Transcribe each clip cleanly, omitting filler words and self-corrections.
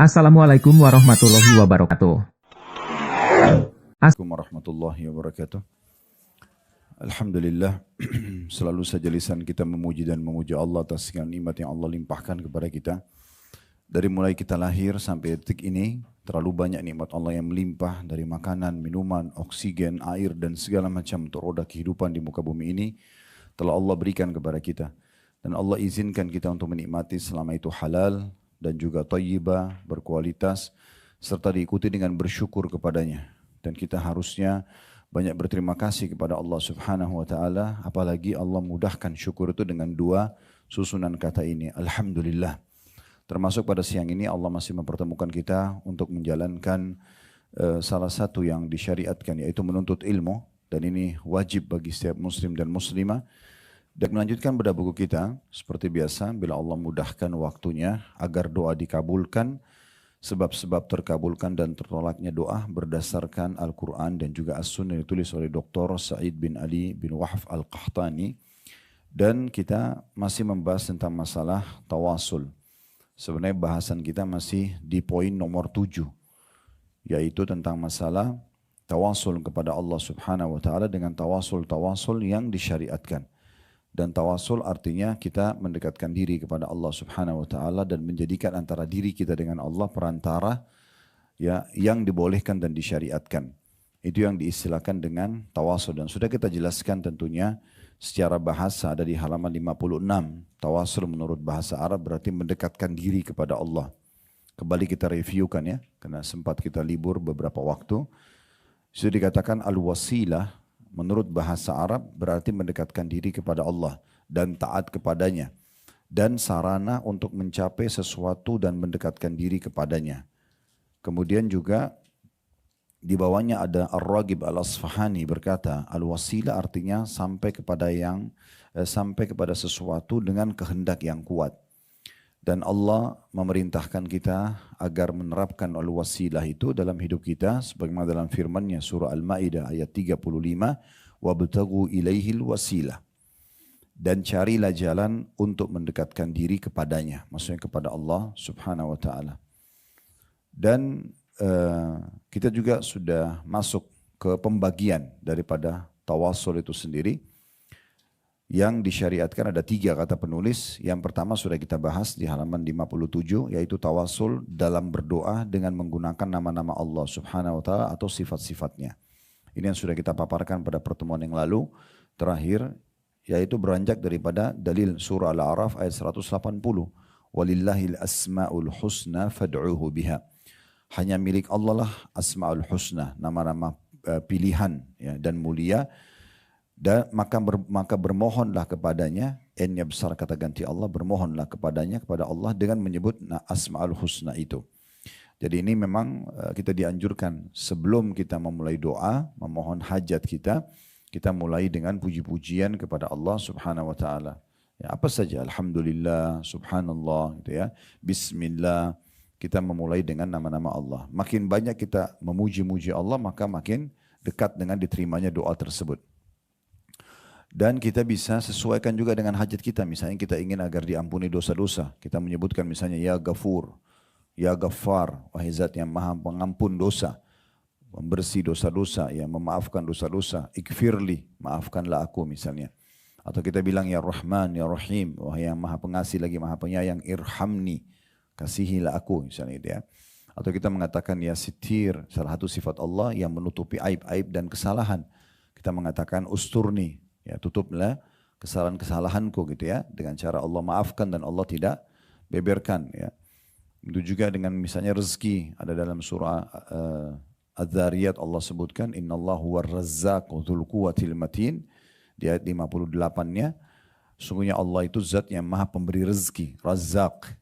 Assalamualaikum warahmatullahi wabarakatuh. Assalamualaikum warahmatullahi wabarakatuh. Alhamdulillah, selalu saja lisan kita memuji dan memuja Allah atas segala nikmat yang Allah limpahkan kepada kita. Dari mulai kita lahir sampai detik ini, terlalu banyak nikmat Allah yang melimpah dari makanan, minuman, oksigen, air, dan segala macam untuk roda kehidupan di muka bumi ini telah Allah berikan kepada kita. Dan Allah izinkan kita untuk menikmati selama itu halal dan juga thayyibah, berkualitas, serta diikuti dengan bersyukur kepadanya. Dan kita harusnya banyak berterima kasih kepada Allah Subhanahu wa taala, apalagi Allah mudahkan syukur itu dengan dua susunan kata ini, alhamdulillah. Termasuk pada siang ini Allah masih mempertemukan kita untuk menjalankan salah satu yang disyariatkan, yaitu menuntut ilmu, dan ini wajib bagi setiap muslim dan muslimah. Dan melanjutkan pada buku kita, seperti biasa, bila Allah mudahkan waktunya agar doa dikabulkan, sebab-sebab terkabulkan dan tertolaknya doa berdasarkan Al-Quran dan juga As-Sunnah ditulis oleh Dr. Sa'id bin Ali bin Wahf Al-Qahtani. Dan kita masih membahas tentang masalah tawasul. Sebenarnya bahasan kita masih di poin nomor 7, yaitu tentang masalah tawasul kepada Allah Subhanahu wa taala dengan tawasul yang disyariatkan. Dan tawasul artinya kita mendekatkan diri kepada Allah Subhanahu wa taala dan menjadikan antara diri kita dengan Allah perantara ya yang dibolehkan dan disyariatkan. Itu yang diistilahkan dengan tawasul, dan sudah kita jelaskan tentunya secara bahasa ada di halaman 56. Tawasul menurut bahasa Arab berarti mendekatkan diri kepada Allah. Kembali kita reviewkan ya, karena sempat kita libur beberapa waktu. Sudah dikatakan al-wasilah menurut bahasa Arab berarti mendekatkan diri kepada Allah dan taat kepadanya, dan sarana untuk mencapai sesuatu dan mendekatkan diri kepadanya. Kemudian juga di bawahnya ada Ar-Raghib Al-Asfahani berkata, al-wasilah artinya sampai kepada sesuatu dengan kehendak yang kuat. Dan Allah memerintahkan kita agar menerapkan al-wasilah itu dalam hidup kita sebagaimana dalam firman-Nya surah Al-Maidah ayat 35, wabtaghu ilaihil wasilah. Dan carilah jalan untuk mendekatkan diri kepadanya, maksudnya kepada Allah Subhanahu wa taala. Dan kita juga sudah masuk ke pembagian daripada tawasul itu sendiri. Yang disyariatkan ada 3 kata penulis. Yang pertama sudah kita bahas di halaman 57, yaitu tawasul dalam berdoa dengan menggunakan nama-nama Allah Subhanahu wa taala atau sifat-sifatnya. Ini yang sudah kita paparkan pada pertemuan yang lalu terakhir, yaitu beranjak daripada dalil surah Al-A'raf ayat 180. Walillahil asma'ul husna fad'uhu biha. Hanya milik Allah lah asma'ul husna, nama-nama pilihan ya, dan mulia. Dan maka bermohonlah kepadanya, n-nya besar kata ganti Allah, bermohonlah kepadanya, kepada Allah dengan menyebut asma'ul husna itu. Jadi ini memang kita dianjurkan sebelum kita memulai doa, memohon hajat kita, kita mulai dengan puji-pujian kepada Allah Subhanahu wa taala. Ya, apa saja, alhamdulillah, subhanallah gitu ya. Bismillah, kita memulai dengan nama-nama Allah. Makin banyak kita memuji-muji Allah, maka makin dekat dengan diterimanya doa tersebut. Dan kita bisa sesuaikan juga dengan hajat kita. Misalnya kita ingin agar diampuni dosa-dosa. Kita menyebutkan misalnya ya Ghafur, ya Ghaffar, wahai zat yang maha pengampun dosa, membersih dosa-dosa, ya memaafkan dosa-dosa. Ikfirli, maafkanlah aku misalnya. Atau kita bilang ya Rahman, ya Rahim, wahai yang maha pengasih lagi maha penyayang, irhamni, kasihilah aku misalnya itu ya. Atau kita mengatakan ya Sitir, salah satu sifat Allah yang menutupi aib-aib dan kesalahan. Kita mengatakan usturni, ya tutuplah kesalahan-kesalahanku gitu ya, dengan cara Allah maafkan dan Allah tidak beberkan ya. Itu juga dengan misalnya rezeki, ada dalam surah Adz-Dzariyat Allah sebutkan innallahu war-razzaqu dzul quwwatil matin di ayat 58-nya, sungguhnya Allah itu zat yang maha pemberi rezeki, Razzaq.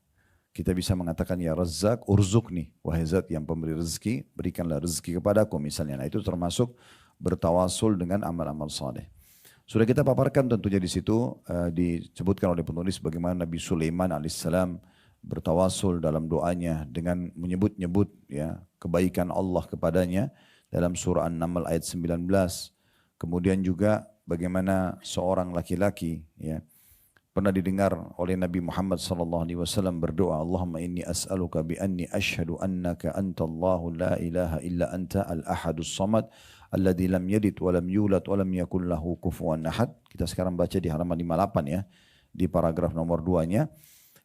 Kita bisa mengatakan ya Razzaq urzuqni, wahai zat yang pemberi rezeki, berikanlah rezeki kepadaku misalnya. Nah, itu termasuk bertawasul dengan amal-amal saleh. Sudah kita paparkan tentunya di situ disebutkan oleh penulis bagaimana Nabi Sulaiman alaihissalam bertawasul dalam doanya dengan menyebut-nyebut ya kebaikan Allah kepadanya dalam surah An-Naml ayat 19. Kemudian juga bagaimana seorang laki-laki ya pernah didengar oleh Nabi Muhammad SAW berdoa, Allahumma inni as'aluka bi anni ashhadu annaka antallahu la ilaha illa anta al-ahadus samad alladzi lam yalid wa lam yulad wa lam yakul lahu kufuwan ahad. Kita sekarang baca di halaman 58 ya, di paragraf nomor 2-nya,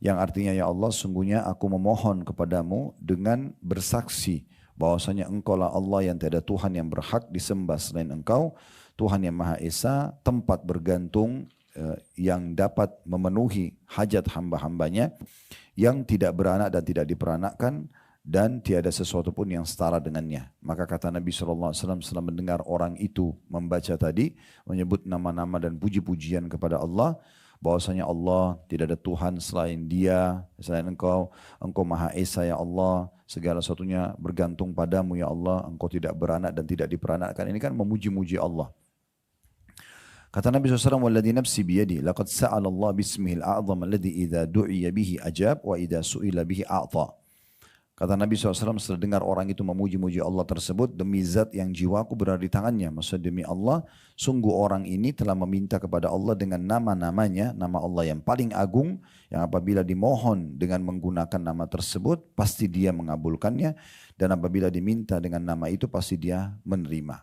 yang artinya ya Allah, sungguhnya aku memohon kepadamu dengan bersaksi bahwasanya engkaulah Allah yang tiada Tuhan yang berhak disembah selain engkau, Tuhan yang Maha Esa, tempat bergantung yang dapat memenuhi hajat hamba-hambanya, yang tidak beranak dan tidak diperanakkan, dan tiada sesuatu pun yang setara dengannya. Maka kata Nabi SAW setelah mendengar orang itu membaca tadi, menyebut nama-nama dan puji-pujian kepada Allah, bahwasanya Allah tidak ada Tuhan selain Dia, selain Engkau, Engkau Maha Esa ya Allah, segala sesuatunya bergantung padamu ya Allah, Engkau tidak beranak dan tidak diperanakkan. Ini kan memuji-muji Allah. Kata Nabi SAW, "Walladhi nafsi biyadi, laqad sa'ala Allah bismihil a'zam alladhi idha du'iya bihi ajab wa idha su'ila bihi a'ta." Kata Nabi SAW setelah dengar orang itu memuji-muji Allah tersebut, demi zat yang jiwaku berada di tangannya, maksudnya demi Allah, sungguh orang ini telah meminta kepada Allah dengan nama-namanya, nama Allah yang paling agung, yang apabila dimohon dengan menggunakan nama tersebut, pasti Dia mengabulkannya, dan apabila diminta dengan nama itu, pasti Dia menerima.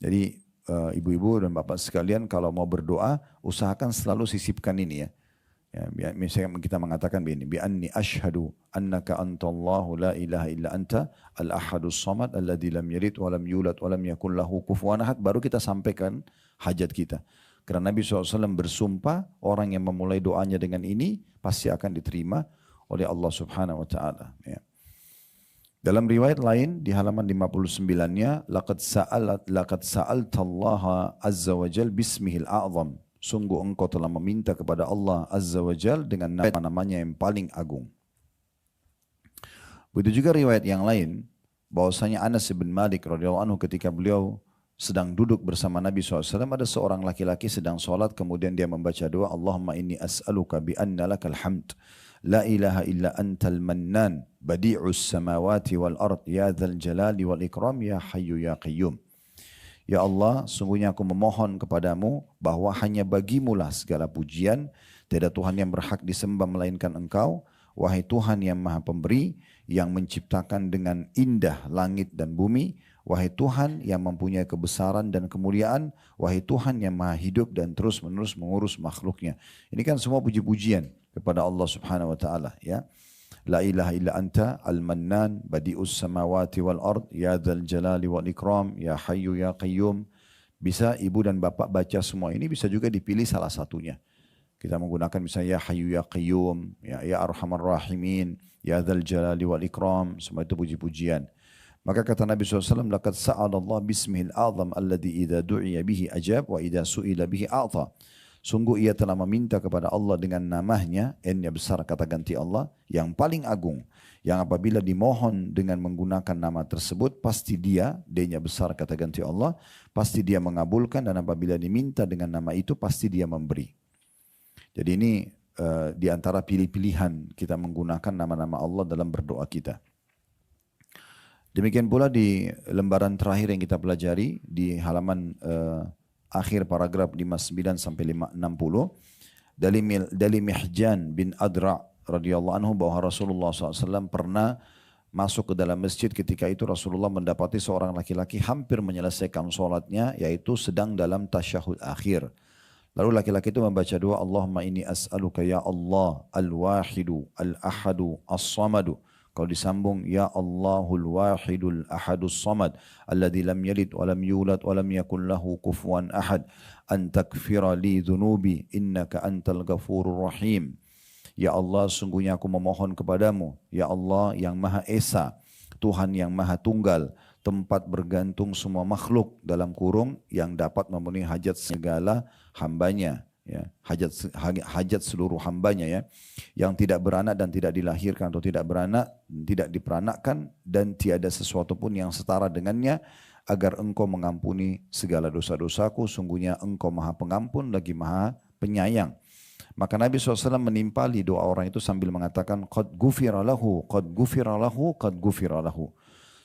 Jadi ibu-ibu dan bapak sekalian, kalau mau berdoa, usahakan selalu sisipkan ini ya. Ya, misalnya kita mengatakan begini, bi anni asyhadu annaka antallahu la ilaha illa anta al-ahadus samad alladzi lam yalid wa lam yulad wa lam yakul lahu kufuwan ahad, baru kita sampaikan hajat kita. Karena Nabi SAW bersumpah, orang yang memulai doanya dengan ini pasti akan diterima oleh Allah Subhanahu wa taala ya. Dalam riwayat lain di halaman 59-nya, laqad sa'altallaha azza wa jal bismihil a'zam. Sungguh engkau telah meminta kepada Allah azza wa jal dengan nama-namanya yang paling agung. Begitu juga riwayat yang lain, bahwasanya Anas bin Malik radhiyallahu anhu ketika beliau sedang duduk bersama Nabi SAW, ada seorang laki-laki sedang sholat, kemudian dia membaca doa, Allahumma inni as'aluka bi anna lakal hamd. La ilaha illa antal mannan badi'us samawati wal ard ya dzal jalali wal ikram ya hayyu ya qayyum. Ya Allah, sungguhnya aku memohon kepadamu bahwa hanya bagimulah segala pujian, tiada Tuhan yang berhak disembah melainkan Engkau, wahai Tuhan yang Maha Pemberi, yang menciptakan dengan indah langit dan bumi, wahai Tuhan yang mempunyai kebesaran dan kemuliaan, wahai Tuhan yang Maha Hidup dan terus-menerus mengurus makhluknya. Ini kan semua puji-pujian kepada Allah Subhanahu wa taala ya. La ilaha illa anta al-mannan badi'us samawati wal ard ya dzal jalali wal ikram ya hayyu ya qayyum. Bisa ibu dan bapak baca semua ini, bisa juga dipilih salah satunya. Kita menggunakan misalnya ya hayyu ya qayyum, ya arhamar rahimin, ya dzal jalali wal ikram, semua itu puji-pujian. Maka kata Nabi SAW, laqad sa'ala Allah bismihil a'zam alladhi idha du'iya bihi ajab wa idha su'ila bihi a'ta. Sungguh ia telah meminta kepada Allah dengan namanya, N-nya besar kata ganti Allah, yang paling agung, yang apabila dimohon dengan menggunakan nama tersebut, pasti Dia, D-nya besar kata ganti Allah, pasti Dia mengabulkan, dan apabila diminta dengan nama itu, pasti Dia memberi. Jadi ini di antara pilih-pilihan kita menggunakan nama-nama Allah dalam berdoa kita. Demikian pula di lembaran terakhir yang kita pelajari, di halaman akhir paragraf 59 sampai 60, dari Mihjan bin Adra radhiyallahu anhu bahwa Rasulullah SAW pernah masuk ke dalam masjid. Ketika itu Rasulullah mendapati seorang laki-laki hampir menyelesaikan sholatnya, yaitu sedang dalam tasyahud akhir. Lalu laki-laki itu membaca doa, Allahumma inni as'aluka ya Allah al-wahidu al-ahadu as-samadu. Kalau disambung, ya Allahul wahidul ahadus samad alladzi lam yalid wa lam yulad wa lam yakul lahu kufuwan ahad, an takfira li dhunubi innaka antal ghafurur rahim. Ya Allah, sungguhnya aku memohon kepadamu, ya Allah yang Maha Esa, Tuhan yang Maha Tunggal, tempat bergantung semua makhluk dalam kurung yang dapat memenuhi hajat segala hambanya. Ya, hajat seluruh hambanya ya, yang tidak beranak dan tidak dilahirkan, atau tidak beranak, tidak diperanakkan, dan tiada sesuatu pun yang setara dengannya, agar engkau mengampuni segala dosa-dosaku, sungguhnya engkau Maha Pengampun lagi Maha Penyayang. Maka Nabi SAW menimpali doa orang itu sambil mengatakan, qad ghufira lahu, qad ghufira lahu, qad ghufira lahu.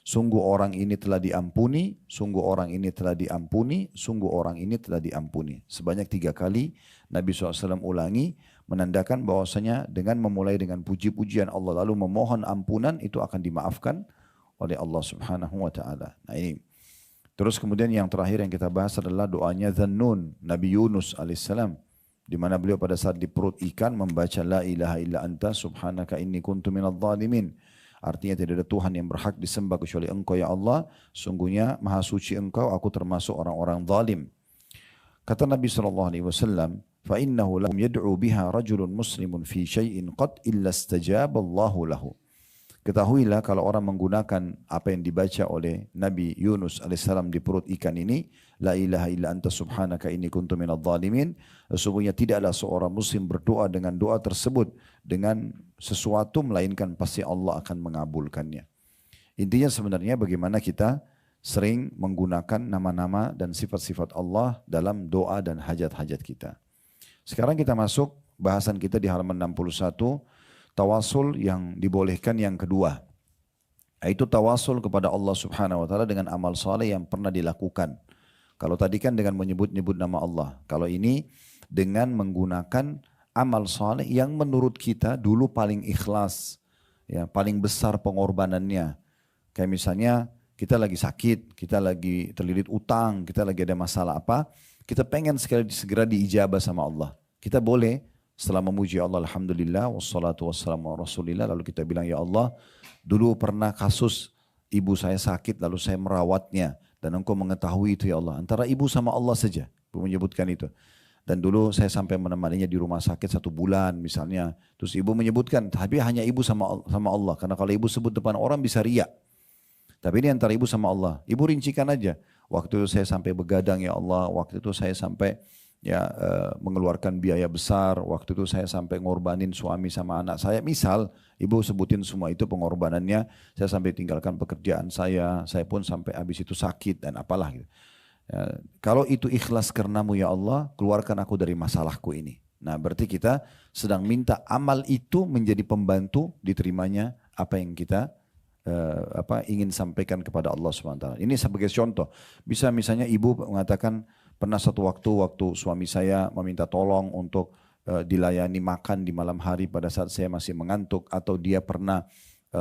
Sungguh orang ini telah diampuni, sungguh orang ini telah diampuni, sungguh orang ini telah diampuni. Sebanyak 3 kali Nabi SAW ulangi, menandakan bahwasanya dengan memulai dengan puji-pujian Allah lalu memohon ampunan itu akan dimaafkan oleh Allah Subhanahu wa taala. Nah, ini. Terus kemudian yang terakhir yang kita bahas adalah doanya Dzannun, Nabi Yunus alaihissalam, di mana beliau pada saat di perut ikan membaca la ilaha illa anta subhanaka inni kuntu minadh dhalimin. Artinya tidak ada Tuhan yang berhak disembah kecuali Engkau ya Allah, sungguhnya maha suci Engkau, aku termasuk orang-orang zalim. Kata Nabi SAW, فَإِنَّهُ لَمْ يَدْعُوا بِهَا رَجُلٌ مُسْلِمٌ فِي شَيْءٍ قَدْ إِلَّا اسْتَجَابَ اللَّهُ لَهُ. Ketahuilah kalau orang menggunakan apa yang dibaca oleh Nabi Yunus alaihissalam di perut ikan ini, la ilaha illa anta subhanaka inni kuntu minadh dhalimin, sesungguhnya tidaklah seorang muslim berdoa dengan doa tersebut dengan sesuatu melainkan pasti Allah akan mengabulkannya. Intinya sebenarnya bagaimana kita sering menggunakan nama-nama dan sifat-sifat Allah dalam doa dan hajat-hajat kita. Sekarang kita masuk bahasan kita di halaman 61, tawasul yang dibolehkan yang kedua, yaitu tawasul kepada Allah Subhanahu wa taala dengan amal saleh yang pernah dilakukan. Kalau tadi kan dengan menyebut-nyebut nama Allah, kalau ini dengan menggunakan amal saleh yang menurut kita dulu paling ikhlas, ya, paling besar pengorbanannya. Kayak misalnya kita lagi sakit, kita lagi terlilit utang, kita lagi ada masalah apa, kita pengen segera diijabah sama Allah. Kita boleh setelah memuji Allah, alhamdulillah, wassalatu wassalamu ala rasulillah, lalu kita bilang, ya Allah, dulu pernah kasus ibu saya sakit, lalu saya merawatnya, dan engkau mengetahui itu ya Allah. Antara ibu sama Allah saja, ibu menyebutkan itu. Dan dulu saya sampai menemaninya di rumah sakit 1 bulan misalnya. Terus ibu menyebutkan, tapi hanya ibu sama Allah, karena kalau ibu sebut depan orang bisa riak. Tapi ini antara ibu sama Allah. Ibu rincikan aja, waktu itu saya sampai begadang ya Allah, waktu itu saya sampai mengeluarkan biaya besar, waktu itu saya sampai ngorbanin suami sama anak saya. Misal ibu sebutin semua itu pengorbanannya, saya sampai tinggalkan pekerjaan saya pun sampai habis itu sakit dan apalah gitu. Ya, kalau itu ikhlas karenamu ya Allah, keluarkan aku dari masalahku ini. Nah, berarti kita sedang minta amal itu menjadi pembantu diterimanya apa yang kita ingin sampaikan kepada Allah SWT. Ini sebagai contoh. Bisa misalnya ibu mengatakan, pernah satu waktu suami saya meminta tolong untuk dilayani makan di malam hari pada saat saya masih mengantuk, atau dia pernah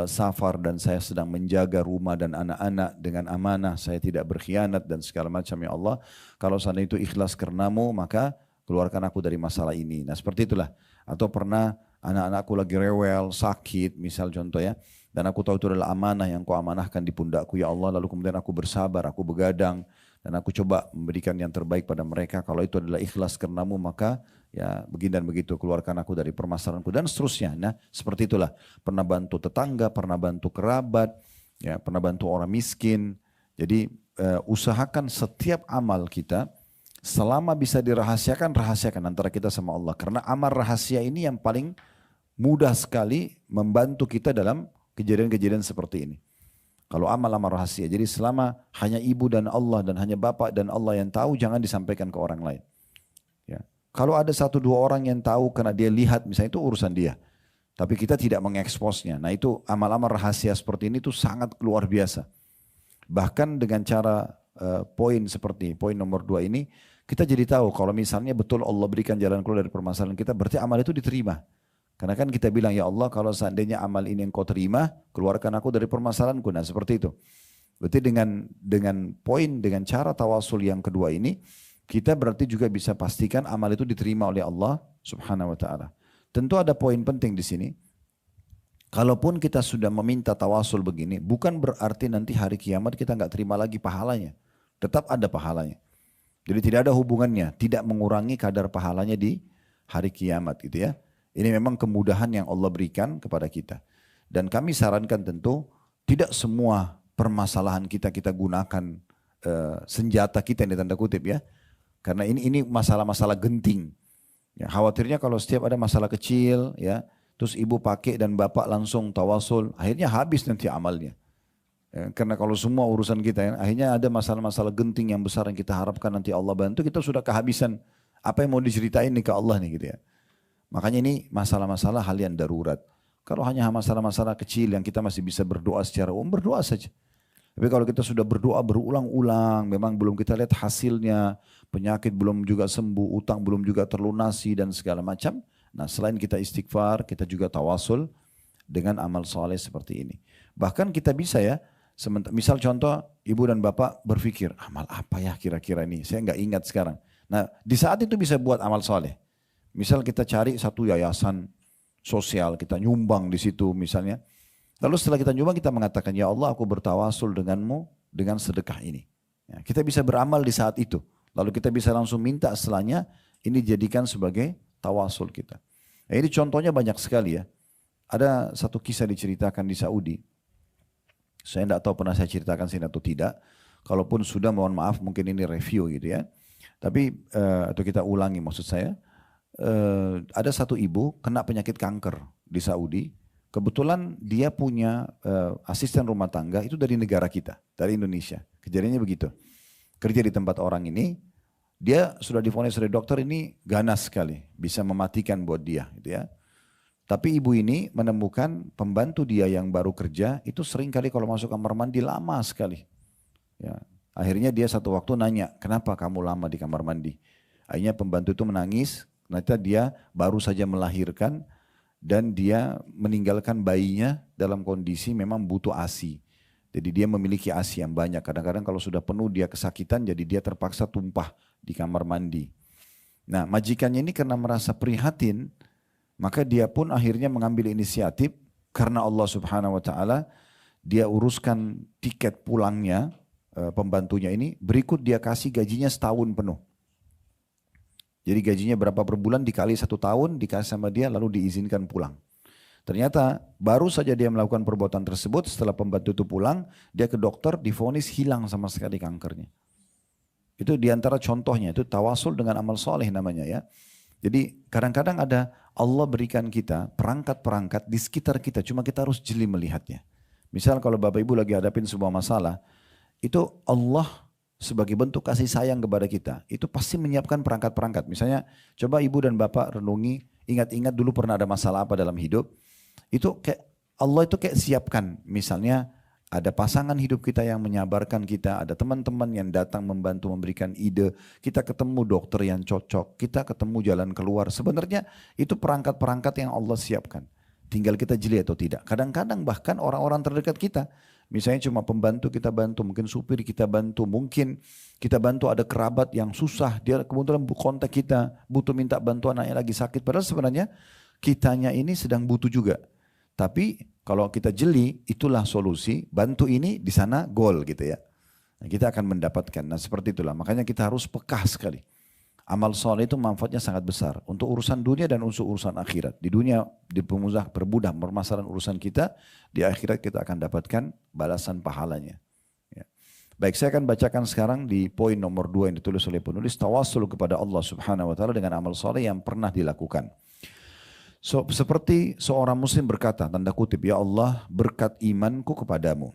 safar dan saya sedang menjaga rumah dan anak-anak dengan amanah, saya tidak berkhianat dan segala macam ya Allah. Kalau sana itu ikhlas karenamu, maka keluarkan aku dari masalah ini. Nah, seperti itulah. Atau pernah anak-anakku lagi rewel, sakit, misal contoh ya, dan aku tahu itu adalah amanah yang kau amanahkan di pundakku ya Allah, lalu kemudian aku bersabar, aku begadang, dan aku coba memberikan yang terbaik pada mereka. Kalau itu adalah ikhlas karenamu, maka ya begini dan begitu, keluarkan aku dari permasalahanku dan seterusnya. Nah, seperti itulah. Pernah bantu tetangga, pernah bantu kerabat, ya, pernah bantu orang miskin. Jadi usahakan setiap amal kita selama bisa dirahasiakan, rahasiakan antara kita sama Allah. Karena amal rahasia ini yang paling mudah sekali membantu kita dalam kejadian-kejadian seperti ini. Kalau amal-amal rahasia, jadi selama hanya ibu dan Allah dan hanya bapak dan Allah yang tahu, jangan disampaikan ke orang lain. Ya. Kalau ada 1-2 orang yang tahu karena dia lihat, misalnya, itu urusan dia. Tapi kita tidak mengeksposnya. Nah, itu amal-amal rahasia seperti ini tuh sangat luar biasa. Bahkan dengan cara poin seperti poin nomor 2 ini, kita jadi tahu kalau misalnya betul Allah berikan jalan keluar dari permasalahan kita, berarti amal itu diterima. Karena kan kita bilang, ya Allah, kalau seandainya amal ini engkau terima, keluarkan aku dari permasalahanku. Nah, seperti itu. Berarti dengan poin, dengan cara tawasul yang kedua ini, kita berarti juga bisa pastikan amal itu diterima oleh Allah Subhanahu wa taala. Tentu ada poin penting di sini. Kalaupun kita sudah meminta tawasul begini, bukan berarti nanti hari kiamat kita nggak terima lagi pahalanya. Tetap ada pahalanya. Jadi tidak ada hubungannya, tidak mengurangi kadar pahalanya di hari kiamat gitu ya. Ini memang kemudahan yang Allah berikan kepada kita. Dan kami sarankan tentu tidak semua permasalahan kita gunakan senjata kita yang ditanda kutip ya. Karena ini masalah-masalah genting. Ya, khawatirnya kalau setiap ada masalah kecil ya, terus ibu pakai dan bapak langsung tawasul, akhirnya habis nanti amalnya. Ya, karena kalau semua urusan kita ya, akhirnya ada masalah-masalah genting yang besar yang kita harapkan nanti Allah bantu, kita sudah kehabisan apa yang mau diceritain nih ke Allah nih gitu ya. Makanya ini masalah-masalah hal yang darurat. Kalau hanya masalah-masalah kecil yang kita masih bisa berdoa secara umum, berdoa saja. Tapi kalau kita sudah berdoa berulang-ulang, memang belum kita lihat hasilnya, penyakit belum juga sembuh, utang belum juga terlunasi dan segala macam, Nah selain kita istighfar, kita juga tawasul dengan amal soleh seperti ini. Bahkan kita bisa ya, misal contoh ibu dan bapak berpikir, amal apa ya kira-kira ini, saya nggak ingat sekarang. Nah di saat itu bisa buat amal soleh. Misal kita cari satu yayasan sosial, kita nyumbang di situ misalnya. Lalu setelah kita nyumbang kita mengatakan, ya Allah aku bertawasul denganmu dengan sedekah ini. Ya, kita bisa beramal di saat itu. Lalu kita bisa langsung minta setelahnya, ini dijadikan sebagai tawasul kita. Nah, ini contohnya banyak sekali ya. Ada satu kisah diceritakan di Saudi. Saya tidak tahu pernah saya ceritakan sini atau tidak. Kalaupun sudah mohon maaf mungkin ini review gitu ya. Tapi atau kita ulangi maksud saya. Ada satu ibu kena penyakit kanker di Saudi. Kebetulan dia punya asisten rumah tangga itu dari negara kita, dari Indonesia. Kejadiannya begitu. Kerja di tempat orang ini, dia sudah divonis oleh dokter ini ganas sekali, bisa mematikan buat dia gitu ya. Tapi ibu ini menemukan pembantu dia yang baru kerja itu sering kali kalau masuk kamar mandi lama sekali. Ya. Akhirnya dia satu waktu nanya, kenapa kamu lama di kamar mandi? Akhirnya pembantu itu menangis, ternyata dia baru saja melahirkan dan dia meninggalkan bayinya dalam kondisi memang butuh ASI. Jadi dia memiliki ASI yang banyak. Kadang-kadang kalau sudah penuh dia kesakitan jadi dia terpaksa tumpah di kamar mandi. Nah majikannya ini karena merasa prihatin, maka dia pun akhirnya mengambil inisiatif karena Allah Subhanahu wa taala dia uruskan tiket pulangnya pembantunya ini, berikut dia kasih gajinya setahun penuh. Jadi gajinya berapa per bulan dikali 1 tahun dikasih sama dia lalu diizinkan pulang. Ternyata baru saja dia melakukan perbuatan tersebut setelah pembantu itu pulang, dia ke dokter divonis hilang sama sekali kankernya. Itu diantara contohnya, itu tawasul dengan amal soleh namanya ya. Jadi kadang-kadang ada Allah berikan kita perangkat-perangkat di sekitar kita, cuma kita harus jeli melihatnya. Misal kalau Bapak Ibu lagi hadapin sebuah masalah, itu Allah sebagai bentuk kasih sayang kepada kita, itu pasti menyiapkan perangkat-perangkat. Misalnya coba Ibu dan Bapak renungi, ingat-ingat dulu pernah ada masalah apa dalam hidup, itu kayak Allah itu kayak siapkan, misalnya ada pasangan hidup kita yang menyabarkan kita, ada teman-teman yang datang membantu memberikan ide, kita ketemu dokter yang cocok, kita ketemu jalan keluar. Sebenarnya itu perangkat-perangkat yang Allah siapkan. Tinggal kita jeli atau tidak. Kadang-kadang bahkan orang-orang terdekat kita, misalnya cuma pembantu kita bantu, mungkin supir kita bantu, mungkin kita bantu ada kerabat yang susah, dia kebetulan kontak kita, butuh minta bantuan anaknya lagi sakit. Padahal sebenarnya kitanya ini sedang butuh juga. Tapi kalau kita jeli, itulah solusi. Bantu ini di sana goal gitu ya. Nah, kita akan mendapatkan. Nah seperti itulah. Makanya kita harus peka sekali. Amal soleh itu manfaatnya sangat besar untuk urusan dunia dan untuk urusan akhirat. Di dunia permudah permasalahan urusan kita, di akhirat kita akan dapatkan balasan pahalanya. Ya. Baik, saya akan bacakan sekarang di poin nomor 2 yang ditulis oleh penulis, tawasul kepada Allah Subhanahu wa taala dengan amal soleh yang pernah dilakukan. Seperti seorang muslim berkata, tanda kutip, ya Allah berkat imanku kepadamu.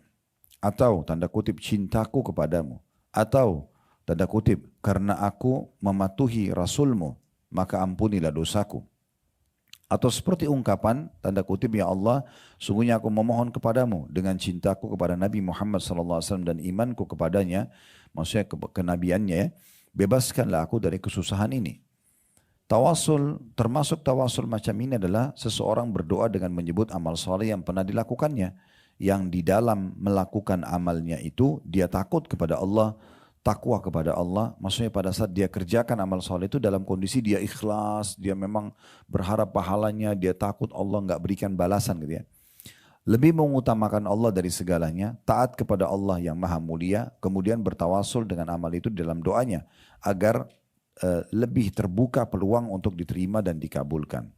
Atau tanda kutip cintaku kepadamu. Atau tanda kutip karena aku mematuhi Rasulmu maka ampunilah dosaku. Atau seperti ungkapan tanda kutip, ya Allah sungguhnya aku memohon kepadamu dengan cintaku kepada Nabi Muhammad SAW dan imanku kepadanya, maksudnya kenabiannya ya, bebaskanlah aku dari kesusahan ini. Tawasul, termasuk tawasul macam ini adalah seseorang berdoa dengan menyebut amal soleh yang pernah dilakukannya. Yang di dalam melakukan amalnya itu dia takut kepada Allah, takwa kepada Allah. Maksudnya pada saat dia kerjakan amal soleh itu dalam kondisi dia ikhlas, dia memang berharap pahalanya, dia takut Allah nggak berikan balasan gitu ya. Lebih mengutamakan Allah dari segalanya, taat kepada Allah yang maha mulia, kemudian bertawasul dengan amal itu dalam doanya agar lebih terbuka peluang untuk diterima dan dikabulkan.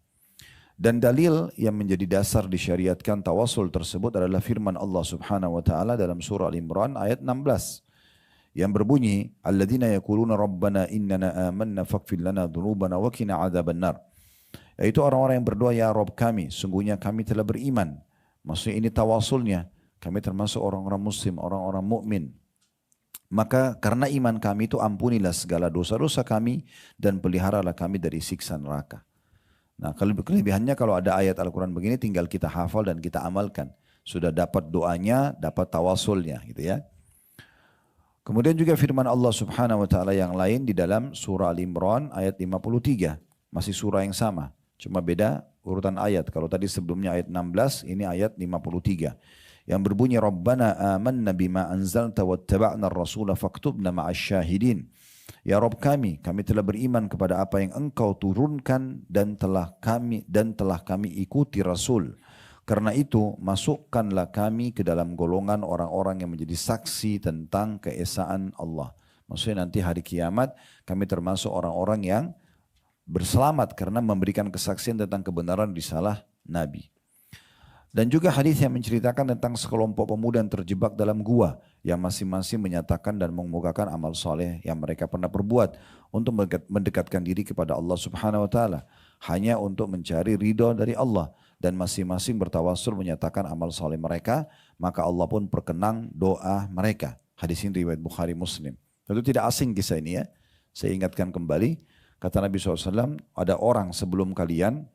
Dan dalil yang menjadi dasar disyariatkan tawasul tersebut adalah firman Allah Subhanahu wa taala dalam surah Al-Imran ayat 16 yang berbunyi, alladzina yaquluna rabbana innana amanna faghfir lana dzunubana wa qina adzabannar. Yaitu orang-orang yang berdoa, ya Rabb kami, sungguhnya kami telah beriman. Maksudnya ini tawasulnya, kami termasuk orang-orang muslim, orang-orang mukmin. Maka karena iman kami itu ampunilah segala dosa-dosa kami dan peliharalah kami dari siksa neraka. Nah kelebihannya kalau ada ayat Al-Quran begini tinggal kita hafal dan kita amalkan. Sudah dapat doanya, dapat tawasulnya gitu ya. Kemudian juga firman Allah Subhanahu wa taala yang lain di dalam surah Al-Imran ayat 53, masih surah yang sama. Cuma beda urutan ayat. Kalau tadi sebelumnya ayat 16, ini ayat 53. Yang berbunyi Rabbana amanna bima anzalta wattaba'na ar-rasula faktubna ma'asy syahidin. Ya Rabb kami telah beriman kepada apa yang Engkau turunkan dan telah kami ikuti Rasul. Karena itu masukkanlah kami ke dalam golongan orang-orang yang menjadi saksi tentang keesaan Allah. Maksudnya nanti hari kiamat kami termasuk orang-orang yang berselamat karena memberikan kesaksian tentang kebenaran risalah Nabi. Dan juga hadis yang menceritakan tentang sekelompok pemuda yang terjebak dalam gua yang masing-masing menyatakan dan mengemukakan amal soleh yang mereka pernah perbuat untuk mendekatkan diri kepada Allah Subhanahu wa taala hanya untuk mencari ridho dari Allah, dan masing-masing bertawasul menyatakan amal soleh mereka, maka Allah pun perkenan doa mereka. Hadis ini riwayat Bukhari Muslim. Tentu tidak asing kisah ini ya. Saya ingatkan kembali, kata Nabi SAW, ada orang sebelum kalian,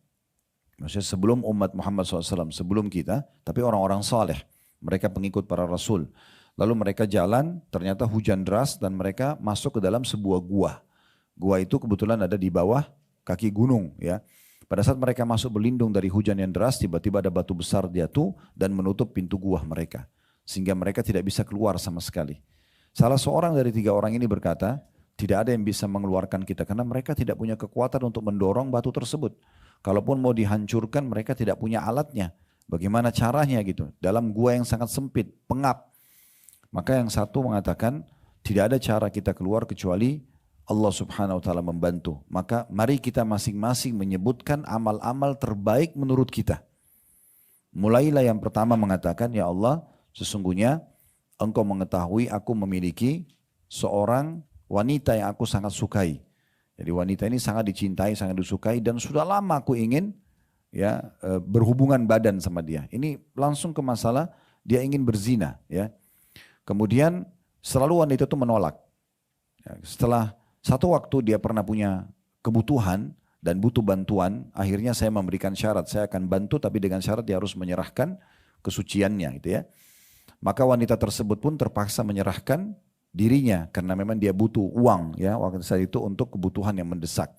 maksudnya sebelum umat Muhammad SAW, sebelum kita, tapi orang-orang saleh, mereka pengikut para rasul. Lalu mereka jalan, ternyata hujan deras dan mereka masuk ke dalam sebuah gua. Gua itu kebetulan ada di bawah kaki gunung ya. Pada saat mereka masuk berlindung dari hujan yang deras, tiba-tiba ada batu besar jatuh dan menutup pintu gua mereka. Sehingga mereka tidak bisa keluar sama sekali. Salah seorang dari 3 orang ini berkata, tidak ada yang bisa mengeluarkan kita karena mereka tidak punya kekuatan untuk mendorong batu tersebut. Kalaupun mau dihancurkan mereka tidak punya alatnya. Bagaimana caranya gitu? Dalam gua yang sangat sempit, pengap. Maka yang satu mengatakan tidak ada cara kita keluar kecuali Allah Subhanahu wa taala membantu. Maka mari kita masing-masing menyebutkan amal-amal terbaik menurut kita. Mulailah yang pertama mengatakan, ya Allah, sesungguhnya Engkau mengetahui aku memiliki seorang wanita yang aku sangat sukai. Jadi wanita ini sangat dicintai, sangat disukai dan sudah lama aku ingin ya berhubungan badan sama dia. Ini langsung ke masalah dia ingin berzina ya. Kemudian selalu wanita itu menolak. Ya, setelah satu waktu dia pernah punya kebutuhan dan butuh bantuan, akhirnya saya memberikan syarat, saya akan bantu tapi dengan syarat dia harus menyerahkan kesuciannya gitu ya. Maka wanita tersebut pun terpaksa menyerahkan dirinya karena memang dia butuh uang ya waktu saat itu untuk kebutuhan yang mendesak.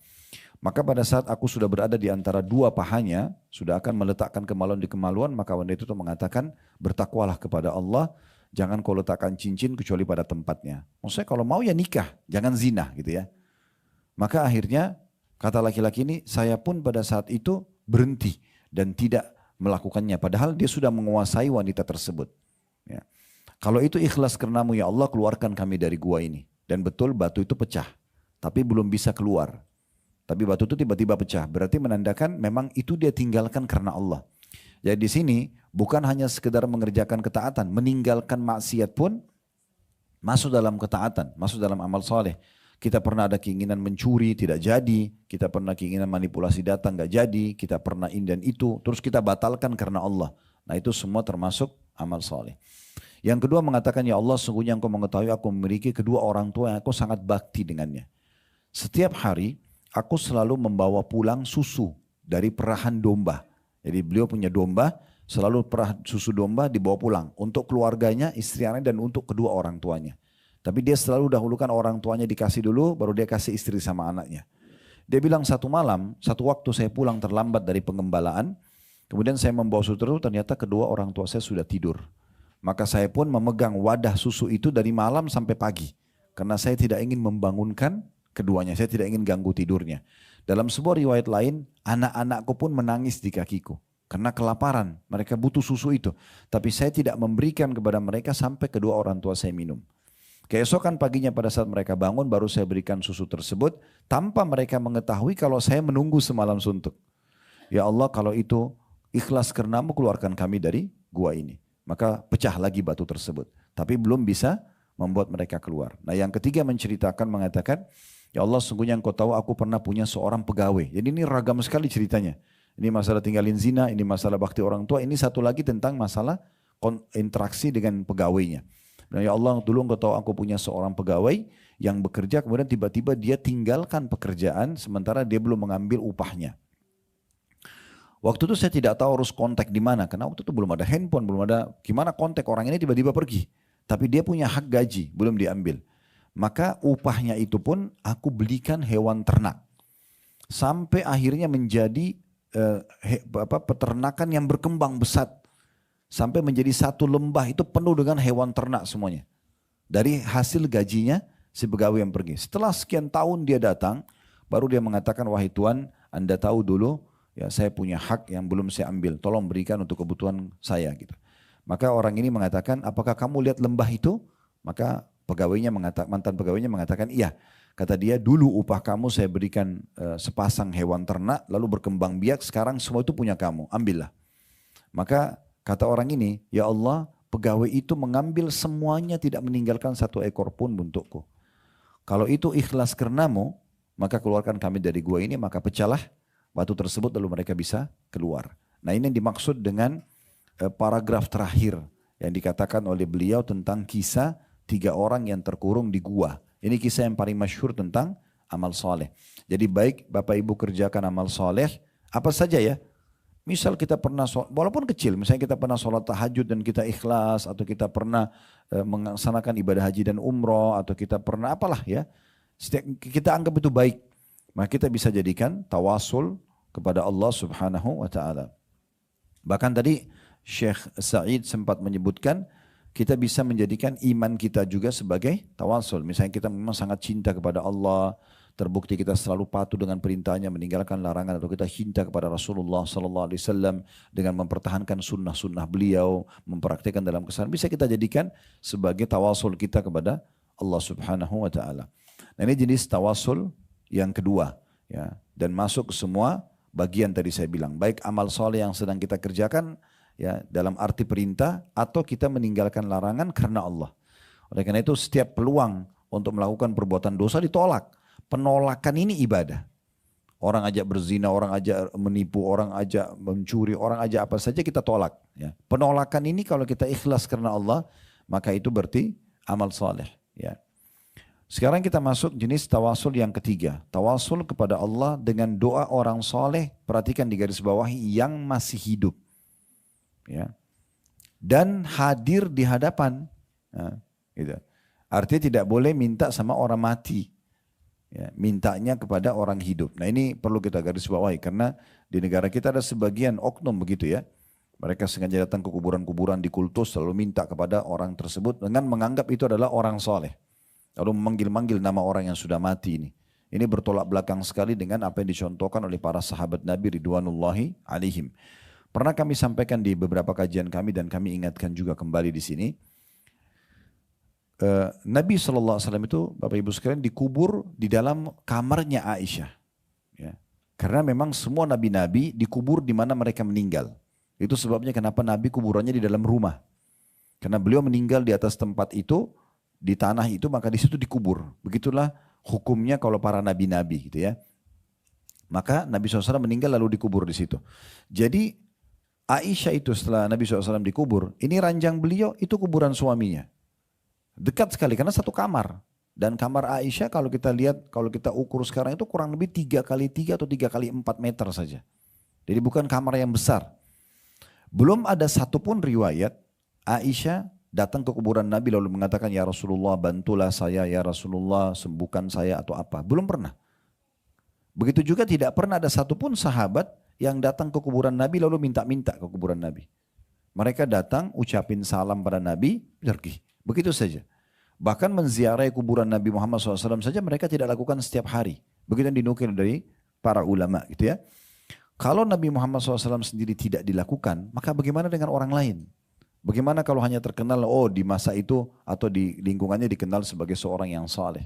Maka pada saat aku sudah berada di antara 2 pahanya, sudah akan meletakkan kemaluan di kemaluan, maka wanita itu mengatakan, bertakwalah kepada Allah, jangan kau letakkan cincin kecuali pada tempatnya. Maksudnya kalau mau ya nikah, jangan zina gitu ya. Maka akhirnya kata laki-laki ini, saya pun pada saat itu berhenti dan tidak melakukannya. Padahal dia sudah menguasai wanita tersebut. Ya. Kalau itu ikhlas karenamu ya Allah, keluarkan kami dari gua ini. Dan betul batu itu pecah, tapi belum bisa keluar. Tapi batu itu tiba-tiba pecah, berarti menandakan memang itu dia tinggalkan karena Allah. Jadi di sini bukan hanya sekedar mengerjakan ketaatan, meninggalkan maksiat pun masuk dalam ketaatan, masuk dalam amal soleh. Kita pernah ada keinginan mencuri, tidak jadi. Kita pernah keinginan manipulasi data, nggak jadi. Kita pernah ini dan itu, terus kita batalkan karena Allah. Nah itu semua termasuk amal soleh. Yang kedua mengatakan, ya Allah sungguhnya Engkau mengetahui aku memiliki kedua orang tua yang aku sangat bakti dengannya. Setiap hari aku selalu membawa pulang susu dari perahan domba. Jadi beliau punya domba, selalu perah susu domba dibawa pulang untuk keluarganya, istri anaknya dan untuk kedua orang tuanya. Tapi dia selalu dahulukan orang tuanya dikasih dulu, baru dia kasih istri sama anaknya. Dia bilang satu malam, satu waktu saya pulang terlambat dari pengembalaan, kemudian saya membawa susu itu, ternyata kedua orang tua saya sudah tidur. Maka saya pun memegang wadah susu itu dari malam sampai pagi. Karena saya tidak ingin membangunkan keduanya, saya tidak ingin ganggu tidurnya. Dalam sebuah riwayat lain, anak-anakku pun menangis di kakiku. Karena kelaparan, mereka butuh susu itu. Tapi saya tidak memberikan kepada mereka sampai kedua orang tua saya minum. Keesokan paginya pada saat mereka bangun, baru saya berikan susu tersebut. Tanpa mereka mengetahui kalau saya menunggu semalam suntuk. Ya Allah, kalau itu ikhlas karenamu, keluarkan kami dari gua ini. Maka pecah lagi batu tersebut. Tapi belum bisa membuat mereka keluar. Nah yang ketiga menceritakan, mengatakan, ya Allah sungguhnya Engkau tahu aku pernah punya seorang pegawai. Jadi ini ragam sekali ceritanya. Ini masalah tinggalin zina, ini masalah bakti orang tua, ini satu lagi tentang masalah interaksi dengan pegawainya. Nah ya Allah dulu Engkau tahu aku punya seorang pegawai yang bekerja, kemudian tiba-tiba dia tinggalkan pekerjaan sementara dia belum mengambil upahnya. Waktu itu saya tidak tahu harus kontak di mana, karena waktu itu belum ada handphone, belum ada gimana kontak orang ini tiba-tiba pergi. Tapi dia punya hak gaji, belum diambil. Maka upahnya itu pun aku belikan hewan ternak. Sampai akhirnya menjadi peternakan yang berkembang besar. Sampai menjadi satu lembah itu penuh dengan hewan ternak semuanya. Dari hasil gajinya si pegawai yang pergi. Setelah sekian tahun dia datang, baru dia mengatakan, wahai Tuan, Anda tahu dulu ya saya punya hak yang belum saya ambil. Tolong berikan untuk kebutuhan saya gitu. Maka orang ini mengatakan, apakah kamu lihat lembah itu? Maka mantan pegawainya mengatakan, iya. Kata dia, dulu upah kamu saya berikan sepasang hewan ternak, lalu berkembang biak, sekarang semua itu punya kamu, ambillah. Maka kata orang ini, ya Allah, pegawai itu mengambil semuanya, tidak meninggalkan satu ekor pun untukku. Kalau itu ikhlas karenamu, maka keluarkan kami dari gua ini, maka pecahlah batu tersebut lalu mereka bisa keluar. Nah ini yang dimaksud dengan paragraf terakhir yang dikatakan oleh beliau tentang kisah 3 orang yang terkurung di gua. Ini kisah yang paling masyhur tentang amal soleh. Jadi baik Bapak Ibu kerjakan amal soleh, apa saja ya. Misal kita pernah, walaupun kecil, misalnya kita pernah sholat tahajud dan kita ikhlas, atau kita pernah melaksanakan ibadah haji dan umroh, atau kita pernah apalah ya. Kita anggap itu baik. Maka kita bisa jadikan tawasul kepada Allah Subhanahu wa ta'ala. Bahkan tadi Syekh Sa'id sempat menyebutkan kita bisa menjadikan iman kita juga sebagai tawasul. Misalnya kita memang sangat cinta kepada Allah, terbukti kita selalu patuh dengan perintahnya, meninggalkan larangan, atau kita cinta kepada Rasulullah SAW dengan mempertahankan sunnah-sunnah beliau, mempraktikkan dalam keseharian, bisa kita jadikan sebagai tawasul kita kepada Allah Subhanahu wa ta'ala. Nah ini jenis tawasul yang kedua, ya, dan masuk ke semua bagian tadi saya bilang, baik amal soleh yang sedang kita kerjakan ya dalam arti perintah, atau kita meninggalkan larangan karena Allah. Oleh karena itu setiap peluang untuk melakukan perbuatan dosa ditolak. Penolakan ini ibadah. Orang ajak berzina, orang ajak menipu, orang ajak mencuri, orang ajak apa saja kita tolak. Ya. Penolakan ini kalau kita ikhlas karena Allah, maka itu berarti amal soleh. Ya. Sekarang kita masuk jenis tawasul yang ketiga. Tawasul kepada Allah dengan doa orang soleh, perhatikan di garis bawahi, yang masih hidup. Ya. Dan hadir di hadapan. Nah, gitu. Artinya tidak boleh minta sama orang mati. Ya, mintanya kepada orang hidup. Nah ini perlu kita garis bawahi, karena di negara kita ada sebagian oknum begitu ya. Mereka sengaja datang ke kuburan-kuburan di kultus lalu minta kepada orang tersebut dengan menganggap itu adalah orang soleh. Lalu memanggil-manggil nama orang yang sudah mati ini. Ini bertolak belakang sekali dengan apa yang dicontohkan oleh para sahabat Nabi Ridwanullahi alaihim. Pernah kami sampaikan di beberapa kajian kami dan kami ingatkan juga kembali di sini. Nabi SAW itu Bapak Ibu sekalian dikubur di dalam kamarnya Aisyah. Ya. Karena memang semua nabi-nabi dikubur di mana mereka meninggal. Itu sebabnya kenapa Nabi kuburannya di dalam rumah. Karena beliau meninggal di atas tempat itu, di tanah itu, maka di situ dikubur. Begitulah hukumnya kalau para nabi-nabi gitu ya. Maka Nabi SAW meninggal lalu dikubur di situ. Jadi Aisyah itu setelah Nabi SAW dikubur, ini ranjang beliau itu kuburan suaminya. Dekat sekali karena satu kamar. Dan kamar Aisyah kalau kita lihat, kalau kita ukur sekarang itu kurang lebih 3 kali 3 atau 3 kali 4 meter saja. Jadi bukan kamar yang besar. Belum ada satupun riwayat Aisyah datang ke kuburan Nabi lalu mengatakan, ya Rasulullah bantulah saya, ya Rasulullah sembuhkan saya atau apa. Belum pernah. Begitu juga tidak pernah ada satupun sahabat yang datang ke kuburan Nabi lalu minta-minta ke kuburan Nabi. Mereka datang ucapin salam pada Nabi, pergi. Begitu saja. Bahkan menziarahi kuburan Nabi Muhammad SAW saja mereka tidak lakukan setiap hari. Begitu yang dinukil dari para ulama gitu ya. Kalau Nabi Muhammad SAW sendiri tidak dilakukan, maka bagaimana dengan orang lain? Bagaimana kalau hanya terkenal, oh di masa itu atau di lingkungannya dikenal sebagai seorang yang saleh.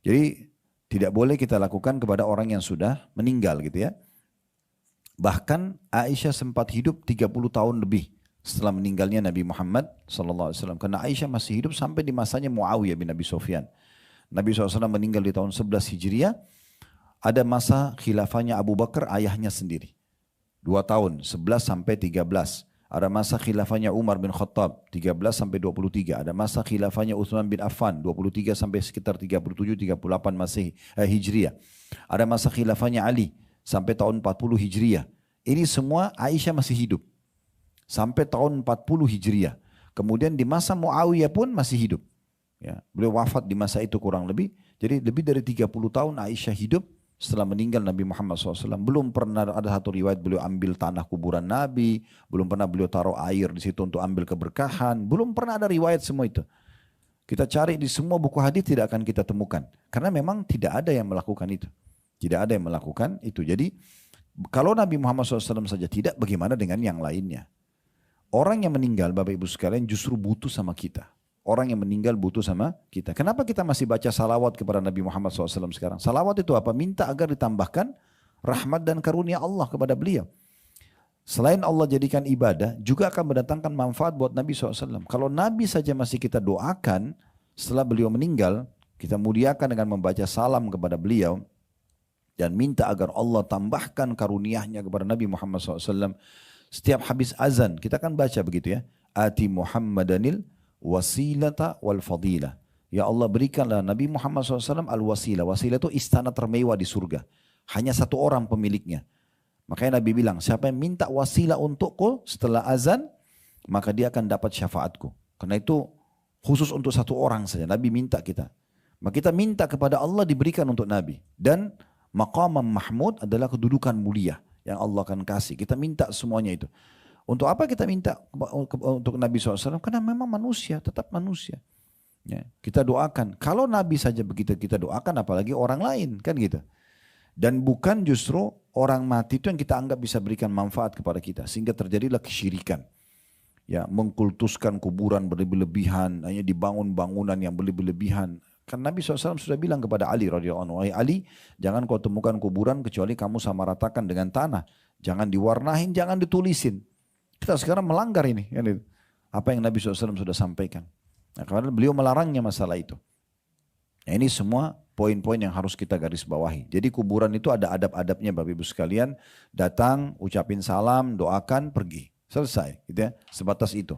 Jadi tidak boleh kita lakukan kepada orang yang sudah meninggal gitu ya. Bahkan Aisyah sempat hidup 30 tahun lebih setelah meninggalnya Nabi Muhammad SAW. Karena Aisyah masih hidup sampai di masanya Muawiyah bin Abi Sufyan. Nabi SAW meninggal di tahun 11 Hijriah. Ada masa khilafahnya Abu Bakar ayahnya sendiri. 2 tahun, 11 sampai 13. Ada masa khilafahnya Umar bin Khattab, 13 sampai 23. Ada masa khilafahnya Utsman bin Affan, 23 sampai sekitar 37-38 masih Hijriah. Ada masa khilafahnya Ali sampai tahun 40 Hijriah. Ini semua Aisyah masih hidup. Sampai tahun 40 Hijriah. Kemudian di masa Muawiyah pun masih hidup. Ya, beliau wafat di masa itu kurang lebih. Jadi lebih dari 30 tahun Aisyah hidup setelah meninggal Nabi Muhammad SAW. Belum pernah ada satu riwayat beliau ambil tanah kuburan Nabi, belum pernah beliau taruh air di situ untuk ambil keberkahan, belum pernah ada riwayat semua itu. Kita cari di semua buku hadis tidak akan kita temukan. Karena memang tidak ada yang melakukan itu. Tidak ada yang melakukan itu. Jadi kalau Nabi Muhammad SAW saja tidak, bagaimana dengan yang lainnya? Orang yang meninggal, Bapak Ibu sekalian, justru butuh sama kita. Orang yang meninggal butuh sama kita. Kenapa kita masih baca salawat kepada Nabi Muhammad SAW sekarang? Salawat itu apa? Minta agar ditambahkan rahmat dan karunia Allah kepada beliau. Selain Allah jadikan ibadah, juga akan mendatangkan manfaat buat Nabi SAW. Kalau Nabi saja masih kita doakan, setelah beliau meninggal, kita muliakan dengan membaca salam kepada beliau, dan minta agar Allah tambahkan karunia-Nya kepada Nabi Muhammad SAW. Setiap habis azan, kita kan baca begitu ya. Ati Muhammadanil wasilata wal fadilah. Ya Allah, berikanlah Nabi Muhammad SAW al-wasilah. Wasilah itu istana termewah di surga. Hanya satu orang pemiliknya. Makanya Nabi bilang, siapa yang minta wasilah untukku setelah azan, maka dia akan dapat syafaatku. Karena itu khusus untuk satu orang saja. Nabi minta kita. Maka kita minta kepada Allah diberikan untuk Nabi. Dan maqamam mahmud adalah kedudukan mulia yang Allah akan kasih. Kita minta semuanya itu. Untuk apa kita minta untuk Nabi SAW? Karena memang manusia, tetap manusia. Ya, kita doakan. Kalau Nabi saja begitu kita doakan, apalagi orang lain, kan gitu. Dan bukan justru orang mati itu yang kita anggap bisa berikan manfaat kepada kita, sehingga terjadilah kesyirikan. Ya, mengkultuskan kuburan berlebihan, hanya dibangun bangunan yang berlebihan. Kan Nabi SAW sudah bilang kepada Ali radhiyallahu anhu, "Wahai Ali, jangan kau temukan kuburan kecuali kamu samaratakan dengan tanah. Jangan diwarnain, jangan ditulisin." Kita sekarang melanggar ini. Apa yang Nabi SAW sudah sampaikan. Nah, karena beliau melarangnya masalah itu. Nah, ini semua poin-poin yang harus kita garis bawahi. Jadi kuburan itu ada adab-adabnya Bapak Ibu sekalian. Datang, ucapin salam, doakan, pergi. Selesai. Gitu ya. Sebatas itu.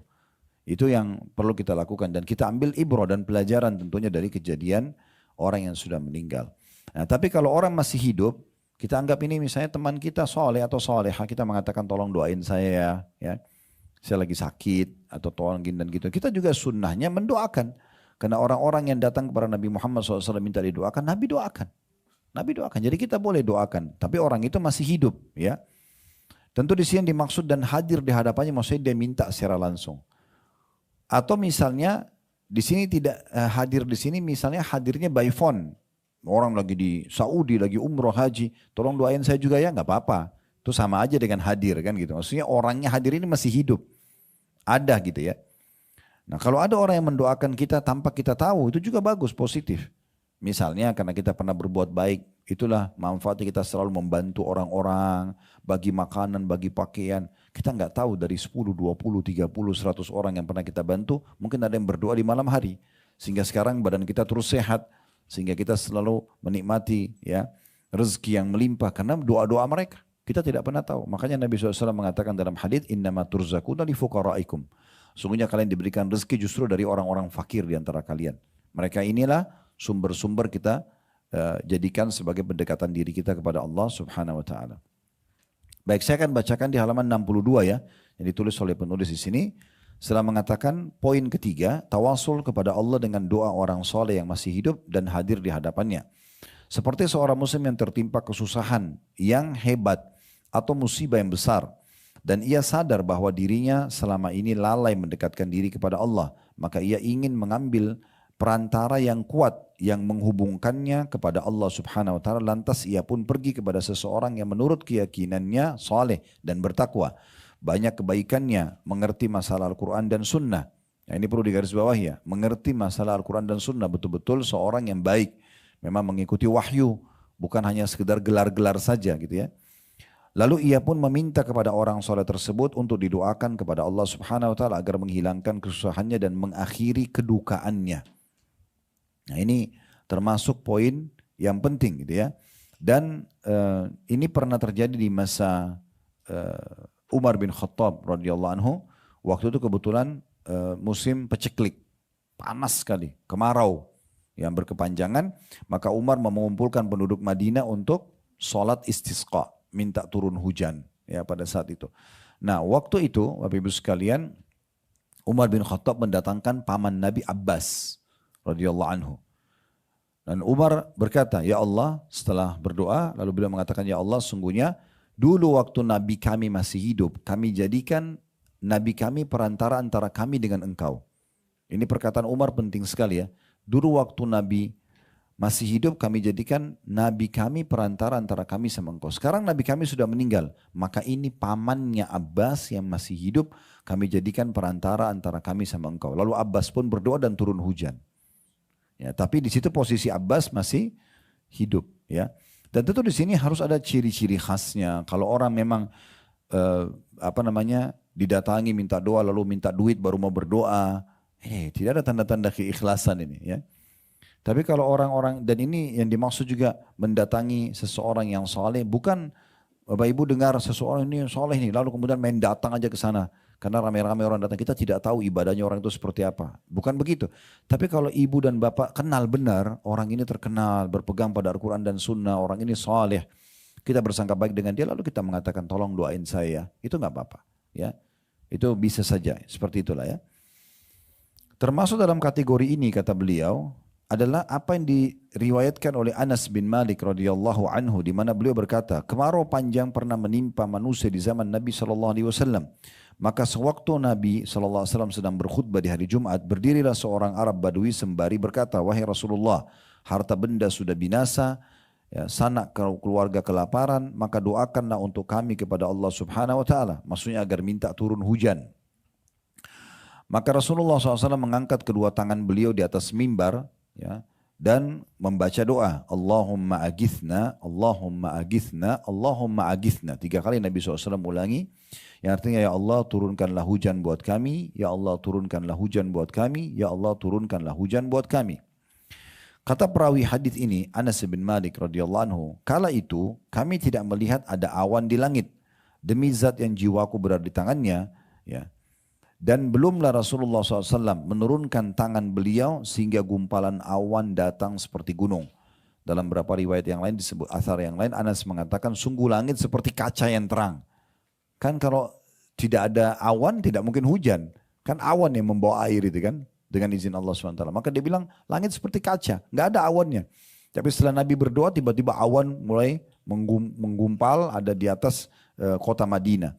Itu yang perlu kita lakukan. Dan kita ambil ibrah dan pelajaran tentunya dari kejadian orang yang sudah meninggal. Nah, tapi kalau orang masih hidup, kita anggap ini misalnya teman kita soleh atau soleha, kita mengatakan tolong doain saya ya. Saya lagi sakit atau tolong gini dan gitu. Kita juga sunnahnya mendoakan. Karena orang-orang yang datang kepada Nabi Muhammad SAW minta didoakan, Nabi doakan. Nabi doakan. Jadi kita boleh doakan. Tapi orang itu masih hidup ya. Tentu di sini yang dimaksud dan hadir di hadapannya, maksudnya dia minta secara langsung. Atau misalnya di sini tidak hadir di sini, misalnya hadirnya by phone. Orang lagi di Saudi, lagi umroh haji, tolong doain saya juga ya, nggak apa-apa. Itu sama aja dengan hadir kan gitu. Maksudnya orangnya hadir ini masih hidup. Ada gitu ya. Nah kalau ada orang yang mendoakan kita tanpa kita tahu, itu juga bagus, positif. Misalnya karena kita pernah berbuat baik, itulah manfaatnya kita selalu membantu orang-orang, bagi makanan, bagi pakaian. Kita nggak tahu dari 10, 20, 30, 100 orang yang pernah kita bantu, mungkin ada yang berdoa di malam hari. Sehingga sekarang badan kita terus sehat. Sehingga kita selalu menikmati ya rezeki yang melimpah karena doa-doa mereka. Kita tidak pernah tahu. Makanya Nabi SAW mengatakan dalam hadits, innama turzaquna li fuqaraikum. Sungguhnya kalian diberikan rezeki justru dari orang-orang fakir di antara kalian. Mereka inilah sumber-sumber kita jadikan sebagai pendekatan diri kita kepada Allah Subhanahu wa taala. Baik, saya akan bacakan di halaman 62 ya, yang ditulis oleh penulis di sini. Setelah mengatakan poin ketiga, tawasul kepada Allah dengan doa orang soleh yang masih hidup dan hadir di hadapannya. Seperti seorang muslim yang tertimpa kesusahan yang hebat atau musibah yang besar. Dan ia sadar bahwa dirinya selama ini lalai mendekatkan diri kepada Allah. Maka ia ingin mengambil perantara yang kuat yang menghubungkannya kepada Allah Subhanahu wa taala. Lantas ia pun pergi kepada seseorang yang menurut keyakinannya soleh dan bertakwa. Banyak kebaikannya, mengerti masalah Al-Quran dan Sunnah. Nah, ini perlu digarisbawahi ya, mengerti masalah Al-Quran dan Sunnah, betul-betul seorang yang baik. Memang mengikuti wahyu, bukan hanya sekedar gelar-gelar saja gitu ya. Lalu ia pun meminta kepada orang soleh tersebut untuk didoakan kepada Allah Subhanahu wa taala agar menghilangkan kesusahannya dan mengakhiri kedukaannya. Nah ini termasuk poin yang penting gitu ya. Dan ini pernah terjadi di masa Umar bin Khattab radhiyallahu anhu. Waktu itu kebetulan musim peceklik, panas sekali, kemarau yang berkepanjangan. Maka Umar mengumpulkan penduduk Madinah untuk sholat istisqa, minta turun hujan ya pada saat itu. Nah waktu itu Bapak Ibu sekalian, Umar bin Khattab mendatangkan paman Nabi Abbas radhiyallahu anhu. Dan Umar berkata, ya Allah, setelah berdoa, lalu beliau mengatakan, ya Allah, sungguhnya dulu waktu Nabi kami masih hidup, kami jadikan Nabi kami perantara antara kami dengan engkau. Ini perkataan Umar penting sekali ya. Dulu waktu Nabi masih hidup, kami jadikan Nabi kami perantara antara kami sama engkau. Sekarang Nabi kami sudah meninggal, maka ini pamannya Abbas yang masih hidup, kami jadikan perantara antara kami sama engkau. Lalu Abbas pun berdoa dan turun hujan. Ya, tapi di situ posisi Abbas masih hidup, ya. Dan tentu di sini harus ada ciri-ciri khasnya. Kalau orang memang didatangi minta doa lalu minta duit baru mau berdoa, tidak ada tanda-tanda keikhlasan ini, ya. Tapi kalau orang-orang, dan ini yang dimaksud juga mendatangi seseorang yang soleh, bukan Bapak Ibu dengar seseorang ini soleh nih, lalu kemudian main datang aja ke sana. Karena ramai-ramai orang datang, kita tidak tahu ibadahnya orang itu seperti apa. Bukan begitu. Tapi kalau ibu dan bapak kenal benar, orang ini terkenal, berpegang pada Al-Quran dan Sunnah, orang ini soleh. Kita bersangka baik dengan dia, lalu kita mengatakan tolong doain saya. Itu nggak apa-apa. Ya. Itu bisa saja, seperti itulah ya. Termasuk dalam kategori ini kata beliau, adalah apa yang diriwayatkan oleh Anas bin Malik radhiyallahu anhu, di mana beliau berkata, kemarau panjang pernah menimpa manusia di zaman Nabi SAW. Maka sewaktu Nabi SAW sedang berkhutbah di hari Jumat, berdirilah seorang Arab Badui sembari berkata, wahai Rasulullah, harta benda sudah binasa, ya, sanak keluarga kelaparan, maka doakanlah untuk kami kepada Allah Subhanahu Wa Taala. Maksudnya agar minta turun hujan. Maka Rasulullah SAW mengangkat kedua tangan beliau di atas mimbar, ya, dan membaca doa, Allahumma agithna, Allahumma agithna, Allahumma agithna. 3 kali Nabi SAW ulangi, yang artinya ya Allah turunkanlah hujan buat kami, ya Allah turunkanlah hujan buat kami, ya Allah turunkanlah hujan buat kami. Kata perawi hadis ini, Anas bin Malik radhiyallahu anhu, kala itu kami tidak melihat ada awan di langit, demi zat yang jiwaku berada di tangannya, ya. Dan belumlah Rasulullah SAW menurunkan tangan beliau sehingga gumpalan awan datang seperti gunung. Dalam beberapa riwayat yang lain disebut athar yang lain, Anas mengatakan sungguh langit seperti kaca yang terang. Kan kalau tidak ada awan tidak mungkin hujan. Kan awan yang membawa air itu kan dengan izin Allah SWT. Maka dia bilang langit seperti kaca, nggak ada awannya. Tapi setelah Nabi berdoa tiba-tiba awan mulai menggumpal ada di atas kota Madinah.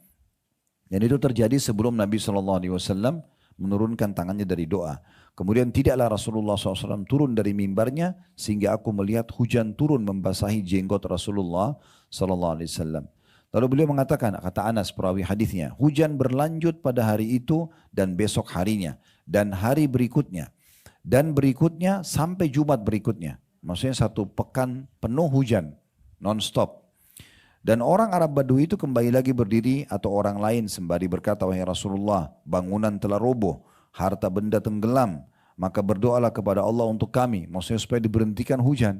Dan itu terjadi sebelum Nabi SAW menurunkan tangannya dari doa. Kemudian tidaklah Rasulullah SAW turun dari mimbarnya sehingga aku melihat hujan turun membasahi jenggot Rasulullah SAW. Lalu beliau mengatakan, kata Anas perawi hadisnya, hujan berlanjut pada hari itu dan besok harinya dan hari berikutnya dan berikutnya sampai Jumat berikutnya. Maksudnya 1 pekan penuh hujan non-stop. Dan orang Arab Badui itu kembali lagi berdiri atau orang lain sembari berkata, wahai Rasulullah, bangunan telah roboh, harta benda tenggelam, maka berdoalah kepada Allah untuk kami. Maksudnya supaya diberhentikan hujan.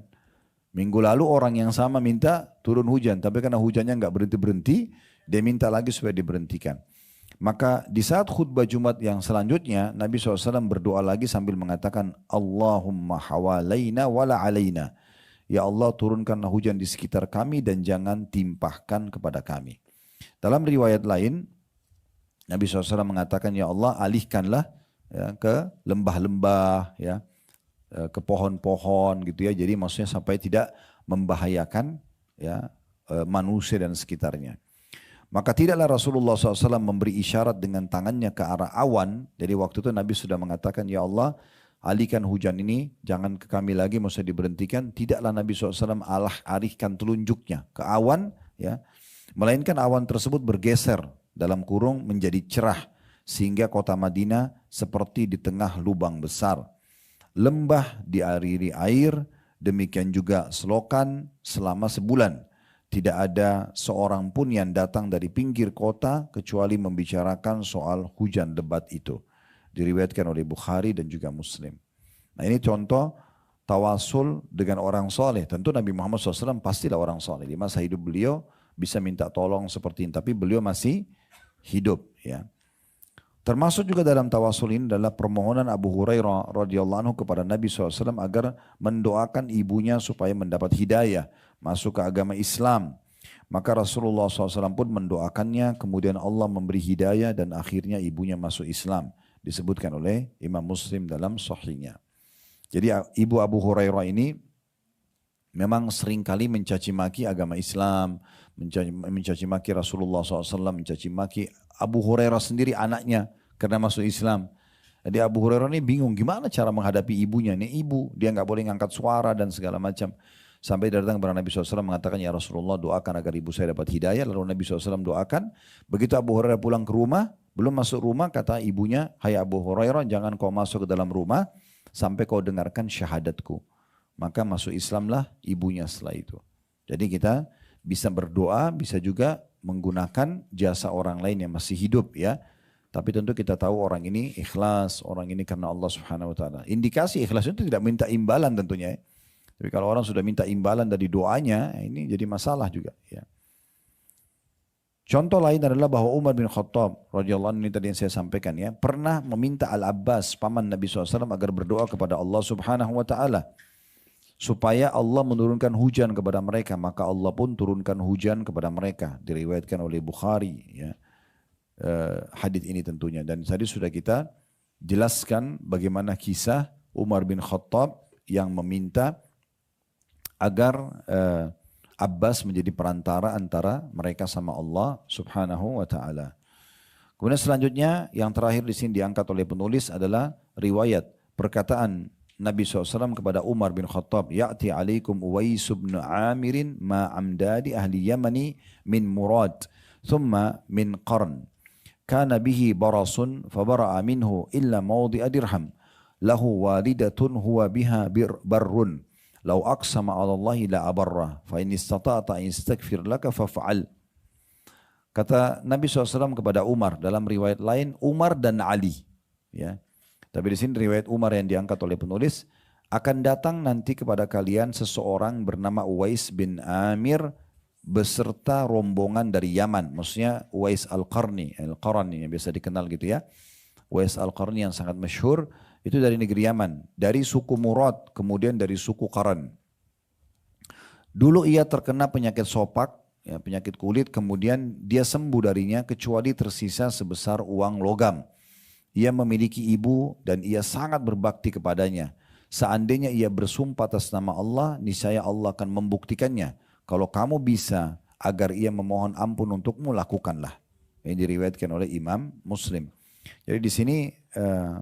Minggu lalu orang yang sama minta turun hujan, tapi karena hujannya nggak berhenti-berhenti, dia minta lagi supaya diberhentikan. Maka di saat khutbah Jumat yang selanjutnya, Nabi SAW berdoa lagi sambil mengatakan, Allahumma hawalaina wala alaina. Ya Allah turunkanlah hujan di sekitar kami dan jangan timpahkan kepada kami. Dalam riwayat lain, Nabi SAW mengatakan, ya Allah alihkanlah ya, ke lembah-lembah, ya, ke pohon-pohon gitu ya. Jadi maksudnya sampai tidak membahayakan ya manusia dan sekitarnya. Maka tidaklah Rasulullah SAW memberi isyarat dengan tangannya ke arah awan. Jadi waktu itu Nabi sudah mengatakan, ya Allah alihkan hujan ini, jangan ke kami lagi, maksudnya diberhentikan. Tidaklah Nabi SAW alihkan telunjuknya ke awan, ya, melainkan awan tersebut bergeser dalam kurung menjadi cerah sehingga kota Madinah seperti di tengah lubang besar. Lembah dialiri air, demikian juga selokan selama sebulan. Tidak ada seorang pun yang datang dari pinggir kota kecuali membicarakan soal hujan lebat itu. Diriwayatkan oleh Bukhari dan juga Muslim. Nah ini contoh tawasul dengan orang soleh. Tentu Nabi Muhammad SAW pastilah orang soleh. Di masa hidup beliau bisa minta tolong seperti ini, tapi beliau masih hidup, ya. Termasuk juga dalam tawasul ini adalah permohonan Abu Hurairah radhiyallahu anhu kepada Nabi SAW agar mendoakan ibunya supaya mendapat hidayah masuk ke agama Islam. Maka Rasulullah SAW pun mendoakannya, kemudian Allah memberi hidayah dan akhirnya ibunya masuk Islam. Disebutkan oleh Imam Muslim dalam sahihnya. Jadi ibu Abu Hurairah ini memang seringkali mencaci maki agama Islam, mencaci maki Rasulullah SAW, mencaci maki Abu Hurairah sendiri anaknya karena masuk Islam. Jadi Abu Hurairah ini bingung gimana cara menghadapi ibunya. Ini ibu, dia nggak boleh ngangkat suara dan segala macam. Sampai datang kepada Nabi SAW mengatakan, ya Rasulullah doakan agar ibu saya dapat hidayah. Lalu Nabi SAW doakan. Begitu Abu Hurairah pulang ke rumah, belum masuk rumah, kata ibunya, hai Abu Hurairah jangan kau masuk ke dalam rumah sampai kau dengarkan syahadatku. Maka masuk Islamlah ibunya setelah itu. Jadi kita bisa berdoa, bisa juga menggunakan jasa orang lain yang masih hidup ya. Tapi tentu kita tahu orang ini ikhlas, orang ini karena Allah Subhanahu Wa Taala. Indikasi ikhlas itu tidak minta imbalan tentunya. Ya. Tapi kalau orang sudah minta imbalan dari doanya, ini jadi masalah juga. Ya. Contoh lain adalah bahwa Umar bin Khattab radhiyallahu anhu ini tadi yang saya sampaikan ya, pernah meminta Al-Abbas paman Nabi SAW agar berdoa kepada Allah Subhanahu Wa Taala supaya Allah menurunkan hujan kepada mereka. Maka Allah pun turunkan hujan kepada mereka. Diriwayatkan oleh Bukhari ya. Hadits ini tentunya, dan tadi sudah kita jelaskan bagaimana kisah Umar bin Khattab yang meminta agar Abbas menjadi perantara antara mereka sama Allah Subhanahu wa taala. Kemudian selanjutnya yang terakhir di sini diangkat oleh penulis adalah riwayat perkataan Nabi SAW kepada Umar bin Khattab, ya'ti alaikum Uwais bin Amirin ma amdadi ahli Yamani min Murad thumma min Qarn. Kana bihi barasun fabara'a minhu illa mawdi'a dirham lahu walidatun huwa biha barrun law aqsama 'ala Allahi la abarra fa in istata'ta an yastaghfir laka faf'al. Kata Nabi SAW kepada Umar, dalam riwayat lain Umar dan Ali ya. Tapi di sini riwayat Umar yang diangkat oleh penulis, akan datang nanti kepada kalian seseorang bernama Uwais bin Amir beserta rombongan dari Yaman, maksudnya Uwais Al-Qarni yang biasa dikenal gitu ya. Uwais Al-Qarni yang sangat masyhur itu dari negeri Yaman, dari suku Murad, kemudian dari suku Qaran. Dulu ia terkena penyakit sopak, ya, penyakit kulit, kemudian dia sembuh darinya kecuali tersisa sebesar uang logam. Ia memiliki ibu dan ia sangat berbakti kepadanya. Seandainya ia bersumpah atas nama Allah, niscaya Allah akan membuktikannya. Kalau kamu bisa agar ia memohon ampun untukmu, lakukanlah. Ini diriwayatkan oleh Imam Muslim. Jadi di sini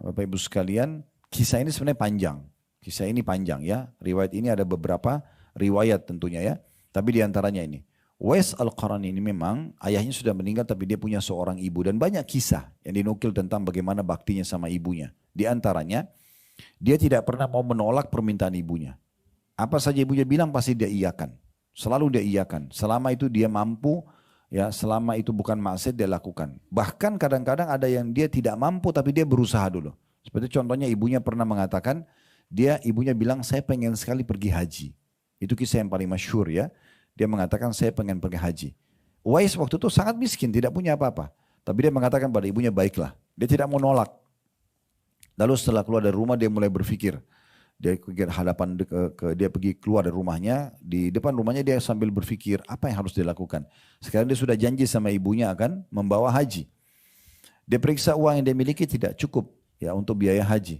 Bapak Ibu sekalian, kisah ini sebenarnya panjang. Kisah ini panjang ya. Riwayat ini ada beberapa riwayat tentunya ya. Tapi diantaranya ini. Uwais Al-Qarni ini memang ayahnya sudah meninggal tapi dia punya seorang ibu. Dan banyak kisah yang dinukil tentang bagaimana baktinya sama ibunya. Di antaranya, dia tidak pernah mau menolak permintaan ibunya. Apa saja ibunya bilang pasti dia iyakan. Selalu dia iyakan. Selama itu dia mampu, ya selama itu bukan maksiat dia lakukan. Bahkan kadang-kadang ada yang dia tidak mampu tapi dia berusaha dulu. Seperti contohnya ibunya pernah mengatakan, ibunya bilang saya pengen sekali pergi haji. Itu kisah yang paling masyhur ya. Dia mengatakan saya pengen pergi haji. Uwais waktu itu sangat miskin, tidak punya apa-apa. Tapi dia mengatakan pada ibunya baiklah. Dia tidak mau nolak. Lalu setelah keluar dari rumah dia mulai berpikir. Dia pergi keluar dari rumahnya, di depan rumahnya dia sambil berpikir apa yang harus dilakukan. Sekarang dia sudah janji sama ibunya akan membawa haji. Dia periksa uang yang dia miliki tidak cukup ya untuk biaya haji.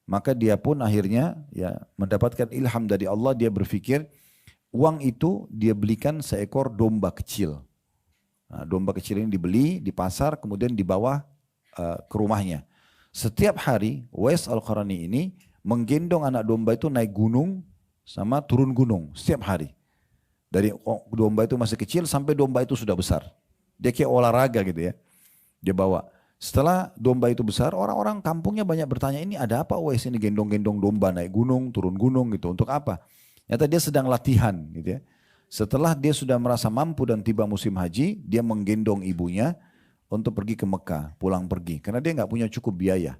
Maka dia pun akhirnya ya mendapatkan ilham dari Allah, dia berpikir uang itu dia belikan seekor domba kecil. Nah, domba kecil ini dibeli di pasar kemudian dibawa ke rumahnya. Setiap hari Uwais Al-Qarni ini menggendong anak domba itu naik gunung sama turun gunung setiap hari. Dari domba itu masih kecil sampai domba itu sudah besar. Dia kayak olahraga gitu ya. Dia bawa. Setelah domba itu besar, orang-orang kampungnya banyak bertanya, ini ada apa Uwais ini gendong-gendong domba naik gunung, turun gunung gitu, untuk apa? Ternyata dia sedang latihan gitu ya. Setelah dia sudah merasa mampu dan tiba musim haji, dia menggendong ibunya untuk pergi ke Mekah, pulang pergi. Karena dia nggak punya cukup biaya.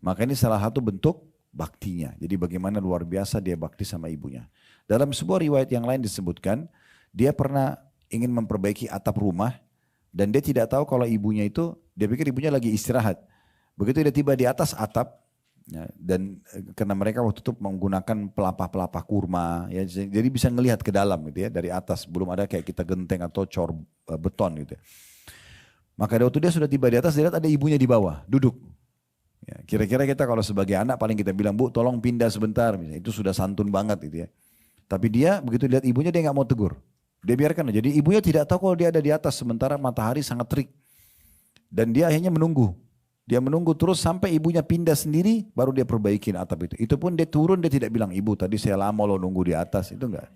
Maka ini salah satu bentuk baktinya. Jadi bagaimana luar biasa dia bakti sama ibunya. Dalam sebuah riwayat yang lain disebutkan, dia pernah ingin memperbaiki atap rumah dan dia tidak tahu kalau ibunya itu, dia pikir ibunya lagi istirahat. Begitu dia tiba di atas atap, ya, dan karena mereka waktu itu menggunakan pelapah-pelapah kurma, ya, jadi bisa ngelihat ke dalam gitu ya, dari atas, belum ada kayak kita genteng atau cor beton gitu. Maka waktu dia sudah tiba di atas, dia lihat ada ibunya di bawah, duduk. Ya, kira-kira kita kalau sebagai anak paling kita bilang, Bu tolong pindah sebentar, misalnya. Itu sudah santun banget gitu ya. Tapi dia begitu lihat ibunya dia nggak mau tegur. Dia biarkan. Jadi ibunya tidak tahu kalau dia ada di atas sementara matahari sangat terik. Dan dia akhirnya menunggu. Dia menunggu terus sampai ibunya pindah sendiri baru dia perbaikin atap itu. Itu pun dia turun dia tidak bilang, ibu tadi saya lama loh nunggu di atas. Itu enggak.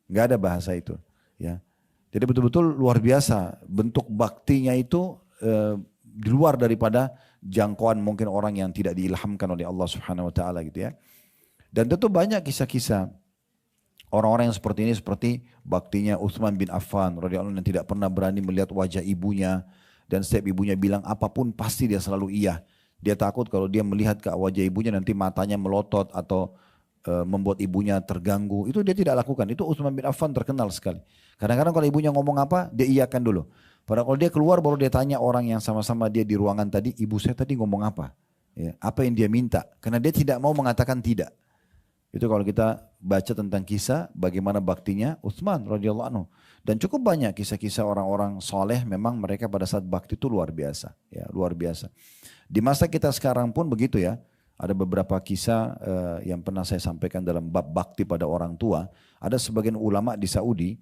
Enggak ada bahasa itu. Ya. Jadi betul-betul luar biasa. Bentuk baktinya itu di luar daripada jangkauan mungkin orang yang tidak diilhamkan oleh Allah Subhanahu Wa Taala gitu ya. Dan tentu banyak kisah-kisah orang-orang yang seperti ini, seperti baktinya Utsman bin Affan radhiyallahu anhu yang tidak pernah berani melihat wajah ibunya. Dan setiap ibunya bilang apapun pasti dia selalu iya. Dia takut kalau dia melihat ke wajah ibunya nanti matanya melotot atau membuat ibunya terganggu. Itu dia tidak lakukan. Itu Utsman bin Affan terkenal sekali. Kadang-kadang kalau ibunya ngomong apa, dia iyakan dulu. Padahal kalau dia keluar baru dia tanya orang yang sama-sama dia di ruangan tadi, ibu saya tadi ngomong apa? Ya, apa yang dia minta? Karena dia tidak mau mengatakan tidak. Itu kalau kita baca tentang kisah bagaimana baktinya Utsman radhiyallahu anhu. Dan cukup banyak kisah-kisah orang-orang soleh memang mereka pada saat bakti itu luar biasa. Ya, luar biasa. Di masa kita sekarang pun begitu ya. Ada beberapa kisah yang pernah saya sampaikan dalam bab bakti pada orang tua. Ada sebagian ulama di Saudi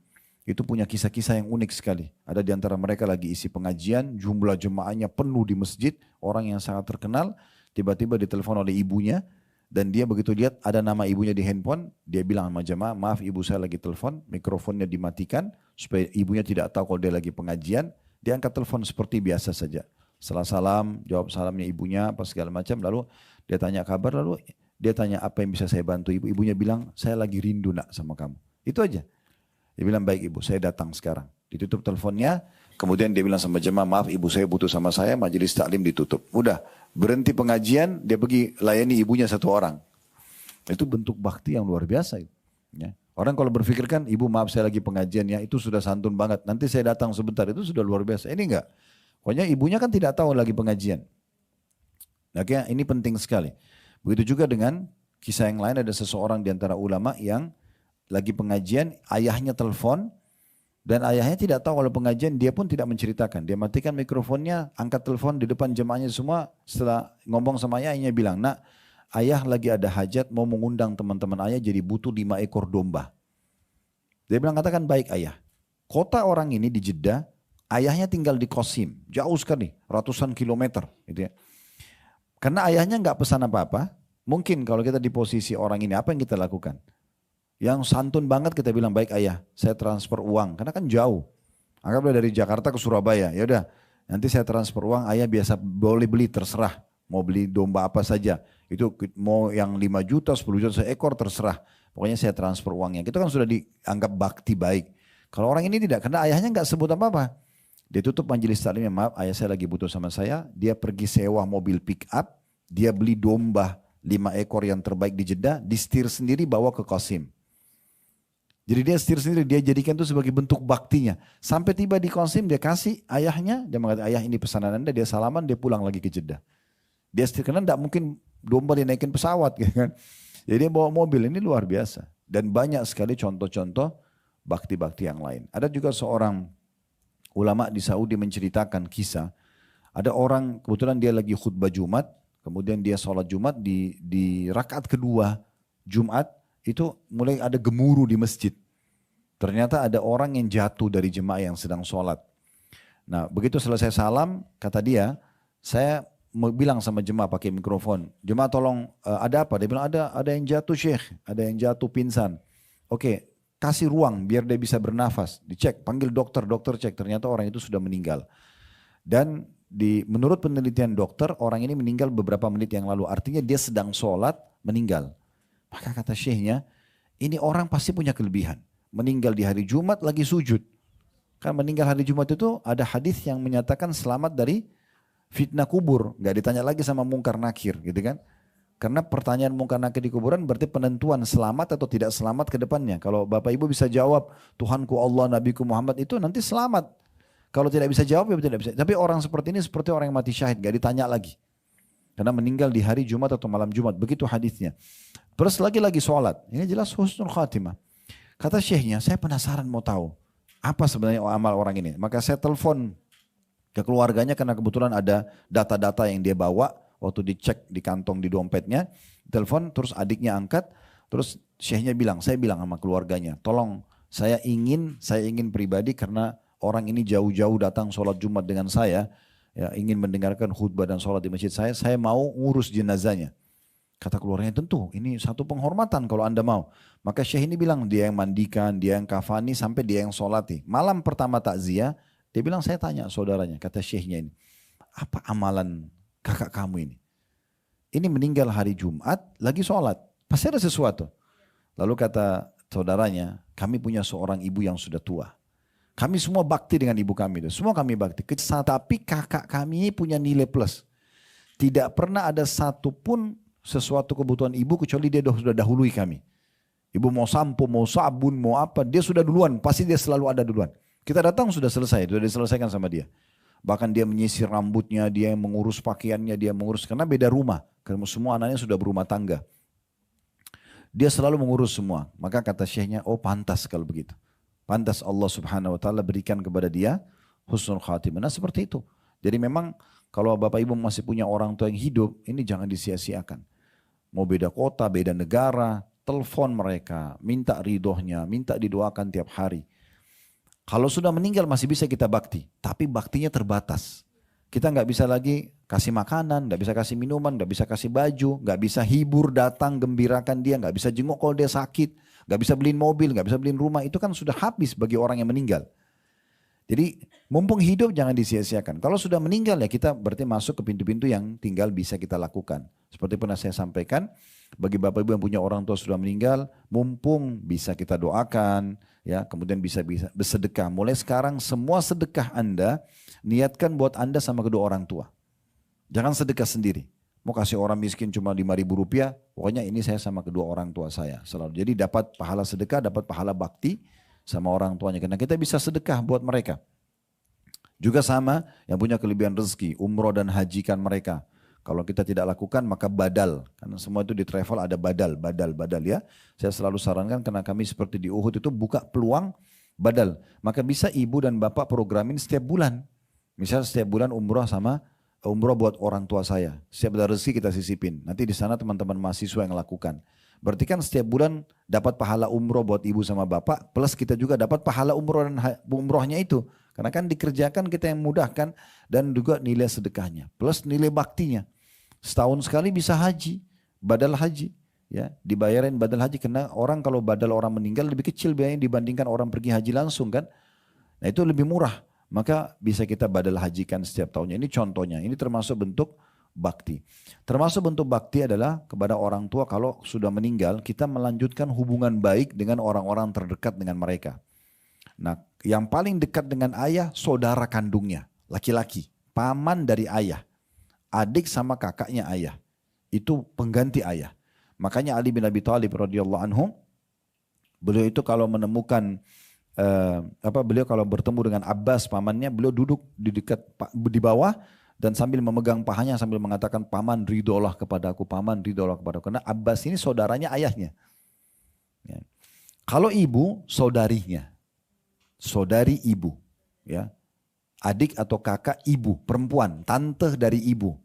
itu punya kisah-kisah yang unik sekali. Ada di antara mereka lagi isi pengajian, jumlah jemaahnya penuh di masjid. Orang yang sangat terkenal tiba-tiba ditelepon oleh ibunya. Dan dia begitu lihat ada nama ibunya di handphone, dia bilang sama jemaah, maaf ibu saya lagi telepon, mikrofonnya dimatikan, supaya ibunya tidak tahu kalau dia lagi pengajian, dia angkat telepon seperti biasa saja. Setelah salam, jawab salamnya ibunya, apa segala macam, lalu dia tanya kabar, lalu dia tanya apa yang bisa saya bantu ibu, ibunya bilang, saya lagi rindu nak sama kamu. Itu aja. Dia bilang, baik ibu, saya datang sekarang. Ditutup teleponnya, kemudian dia bilang sama jemaah, maaf ibu saya butuh sama saya, majelis taklim ditutup. Udah. Berhenti pengajian, dia pergi layani ibunya satu orang. Itu bentuk bakti yang luar biasa. Ya. Orang kalau berpikirkan, ibu maaf saya lagi pengajian ya, itu sudah santun banget. Nanti saya datang sebentar, itu sudah luar biasa. Ini enggak. Pokoknya ibunya kan tidak tahu lagi pengajian. Oke, ini penting sekali. Begitu juga dengan kisah yang lain, ada seseorang di antara ulama yang lagi pengajian, ayahnya telepon, dan ayahnya tidak tahu kalau pengajian, dia pun tidak menceritakan. Dia matikan mikrofonnya, angkat telepon di depan jemaahnya semua. Setelah ngomong sama ayahnya bilang, nak, ayah lagi ada hajat mau mengundang teman-teman ayah jadi butuh 5 ekor domba. Dia bilang, katakan baik ayah. Kota orang ini di Jeddah, ayahnya tinggal di Qasim. Jauh sekali, ratusan kilometer. Gitu ya. Karena ayahnya nggak pesan apa-apa, mungkin kalau kita di posisi orang ini, apa yang kita lakukan? Yang santun banget kita bilang, baik ayah, saya transfer uang. Karena kan jauh. Anggaplah dari Jakarta ke Surabaya. Ya udah, nanti saya transfer uang, ayah biasa boleh beli terserah. Mau beli domba apa saja. Itu mau yang 5 juta, 10 juta seekor terserah. Pokoknya saya transfer uangnya. Itu kan sudah dianggap bakti baik. Kalau orang ini tidak, karena ayahnya nggak sebut apa-apa. Dia tutup majelis taklimnya, maaf ayah saya lagi butuh sama saya. Dia pergi sewa mobil pick up. Dia beli domba 5 ekor yang terbaik di Jeddah. Di setir sendiri bawa ke Qasim. Jadi dia setir sendiri, dia jadikan itu sebagai bentuk baktinya. Sampai tiba di Qasim, dia kasih ayahnya, dia mengatakan, ayah ini pesanan anda, dia salaman, dia pulang lagi ke Jeddah. Dia setir, karena tidak mungkin domba dinaikin pesawat. Gitu kan. Jadi dia bawa mobil, ini luar biasa. Dan banyak sekali contoh-contoh bakti-bakti yang lain. Ada juga seorang ulama di Saudi menceritakan kisah. Ada orang, kebetulan dia lagi khutbah Jumat, kemudian dia sholat Jumat di rakaat kedua Jumat, itu mulai ada gemuruh di masjid. Ternyata ada orang yang jatuh dari jemaah yang sedang sholat. Nah begitu selesai salam, kata dia, saya mau bilang sama jemaah pakai mikrofon, jemaah tolong ada apa? Dia bilang ada yang jatuh syekh, ada yang jatuh pingsan. Oke, kasih ruang biar dia bisa bernafas. Dicek, panggil dokter, dokter cek. Ternyata orang itu sudah meninggal. Dan menurut penelitian dokter, orang ini meninggal beberapa menit yang lalu. Artinya dia sedang sholat, meninggal. Maka kata syekhnya, ini orang pasti punya kelebihan. Meninggal di hari Jumat lagi sujud. Kan meninggal hari Jumat itu ada hadis yang menyatakan selamat dari fitnah kubur. Gak ditanya lagi sama mungkar nakir gitu kan. Karena pertanyaan mungkar nakir di kuburan berarti penentuan selamat atau tidak selamat ke depannya. Kalau Bapak Ibu bisa jawab Tuhanku Allah Nabiku Muhammad itu nanti selamat. Kalau tidak bisa jawab ya tidak bisa. Tapi orang seperti ini seperti orang yang mati syahid. Gak ditanya lagi. Karena meninggal di hari Jumat atau malam Jumat. Begitu hadisnya. Terus lagi sholat. Ini jelas husnul khatimah. Kata syekhnya, saya penasaran mau tahu. Apa sebenarnya amal orang ini. Maka saya telepon ke keluarganya karena kebetulan ada data-data yang dia bawa. Waktu dicek di kantong di dompetnya. Telepon terus adiknya angkat. Terus syekhnya bilang, saya bilang sama keluarganya, tolong saya ingin pribadi karena orang ini jauh-jauh datang sholat Jumat dengan saya, ya, ingin mendengarkan khutbah dan sholat di masjid saya mau ngurus jenazahnya. Kata keluarganya, tentu ini satu penghormatan kalau anda mau. Maka syekh ini bilang, dia yang mandikan, dia yang kafani, sampai dia yang sholati. Malam pertama takziah, dia bilang, saya tanya saudaranya, kata syekhnya ini, apa amalan kakak kamu ini? Ini meninggal hari Jumat, lagi sholat, pasti ada sesuatu. Lalu kata saudaranya, kami punya seorang ibu yang sudah tua. Kami semua bakti dengan ibu kami, semua kami bakti. Tapi kakak kami punya nilai plus. Tidak pernah ada satupun sesuatu kebutuhan ibu kecuali dia sudah dahului kami. Ibu mau sampo, mau sabun, mau apa, dia sudah duluan, pasti dia selalu ada duluan. Kita datang sudah selesai, sudah diselesaikan sama dia. Bahkan dia menyisir rambutnya, dia yang mengurus pakaiannya, dia mengurus, karena beda rumah. Karena semua anaknya sudah berumah tangga. Dia selalu mengurus semua. Maka kata syekhnya, oh pantas kalau begitu. Pantas Allah subhanahu wa ta'ala berikan kepada dia husnul khatimah. Nah seperti itu. Jadi memang kalau bapak ibu masih punya orang tua yang hidup, ini jangan disia-siakan. Mau beda kota, beda negara, telepon mereka, minta ridhonya, minta didoakan tiap hari. Kalau sudah meninggal masih bisa kita bakti, tapi baktinya terbatas. Kita nggak bisa lagi kasih makanan, nggak bisa kasih minuman, nggak bisa kasih baju, nggak bisa hibur, datang, gembirakan dia, nggak bisa jenguk kalau dia sakit, nggak bisa beliin mobil, nggak bisa beliin rumah, itu kan sudah habis bagi orang yang meninggal. Jadi mumpung hidup jangan disia-siakan. Kalau sudah meninggal ya kita berarti masuk ke pintu-pintu yang tinggal bisa kita lakukan. Seperti pernah saya sampaikan, bagi bapak ibu yang punya orang tua sudah meninggal, mumpung bisa kita doakan, ya kemudian bisa bersedekah. Mulai sekarang semua sedekah anda niatkan buat anda sama kedua orang tua. Jangan sedekah sendiri. Mau kasih orang miskin cuma 5.000 rupiah, pokoknya ini saya sama kedua orang tua saya selalu. Jadi dapat pahala sedekah, dapat pahala bakti sama orang tuanya. Karena kita bisa sedekah buat mereka. Juga sama yang punya kelebihan rezeki, umroh dan hajikan mereka. Kalau kita tidak lakukan maka badal. Karena semua itu di travel ada badal ya. Saya selalu sarankan karena kami seperti di Uhud itu buka peluang badal. Maka bisa ibu dan bapak programin setiap bulan. Misal setiap bulan umroh buat orang tua saya. Setiap ada rezeki kita sisipin. Nanti di sana teman-teman mahasiswa yang lakukan. Berarti kan setiap bulan dapat pahala umroh buat ibu sama bapak, plus kita juga dapat pahala umroh dan umrohnya itu. Karena kan dikerjakan kita yang mudahkan dan juga nilai sedekahnya, plus nilai baktinya. Setahun sekali bisa haji, badal haji. Ya, dibayarin badal haji karena orang kalau badal orang meninggal lebih kecil biayanya dibandingkan orang pergi haji langsung kan. Nah itu lebih murah, maka bisa kita badal hajikan setiap tahunnya. Ini contohnya, ini termasuk bentuk bakti. Termasuk bentuk bakti adalah kepada orang tua kalau sudah meninggal kita melanjutkan hubungan baik dengan orang-orang terdekat dengan mereka. Nah yang paling dekat dengan ayah saudara kandungnya, laki-laki, paman dari ayah, adik sama kakaknya ayah, itu pengganti ayah. Makanya Ali bin Abi Thalib radhiyallahu anhu, beliau itu kalau menemukan beliau kalau bertemu dengan Abbas pamannya, beliau duduk di bawah dan sambil memegang pahanya sambil mengatakan paman ridholah kepadaku, paman ridholah kepadaku. Karena Abbas ini saudaranya ayahnya. Ya. Kalau ibu saudarinya, saudari ibu, ya adik atau kakak ibu, perempuan, tante dari ibu.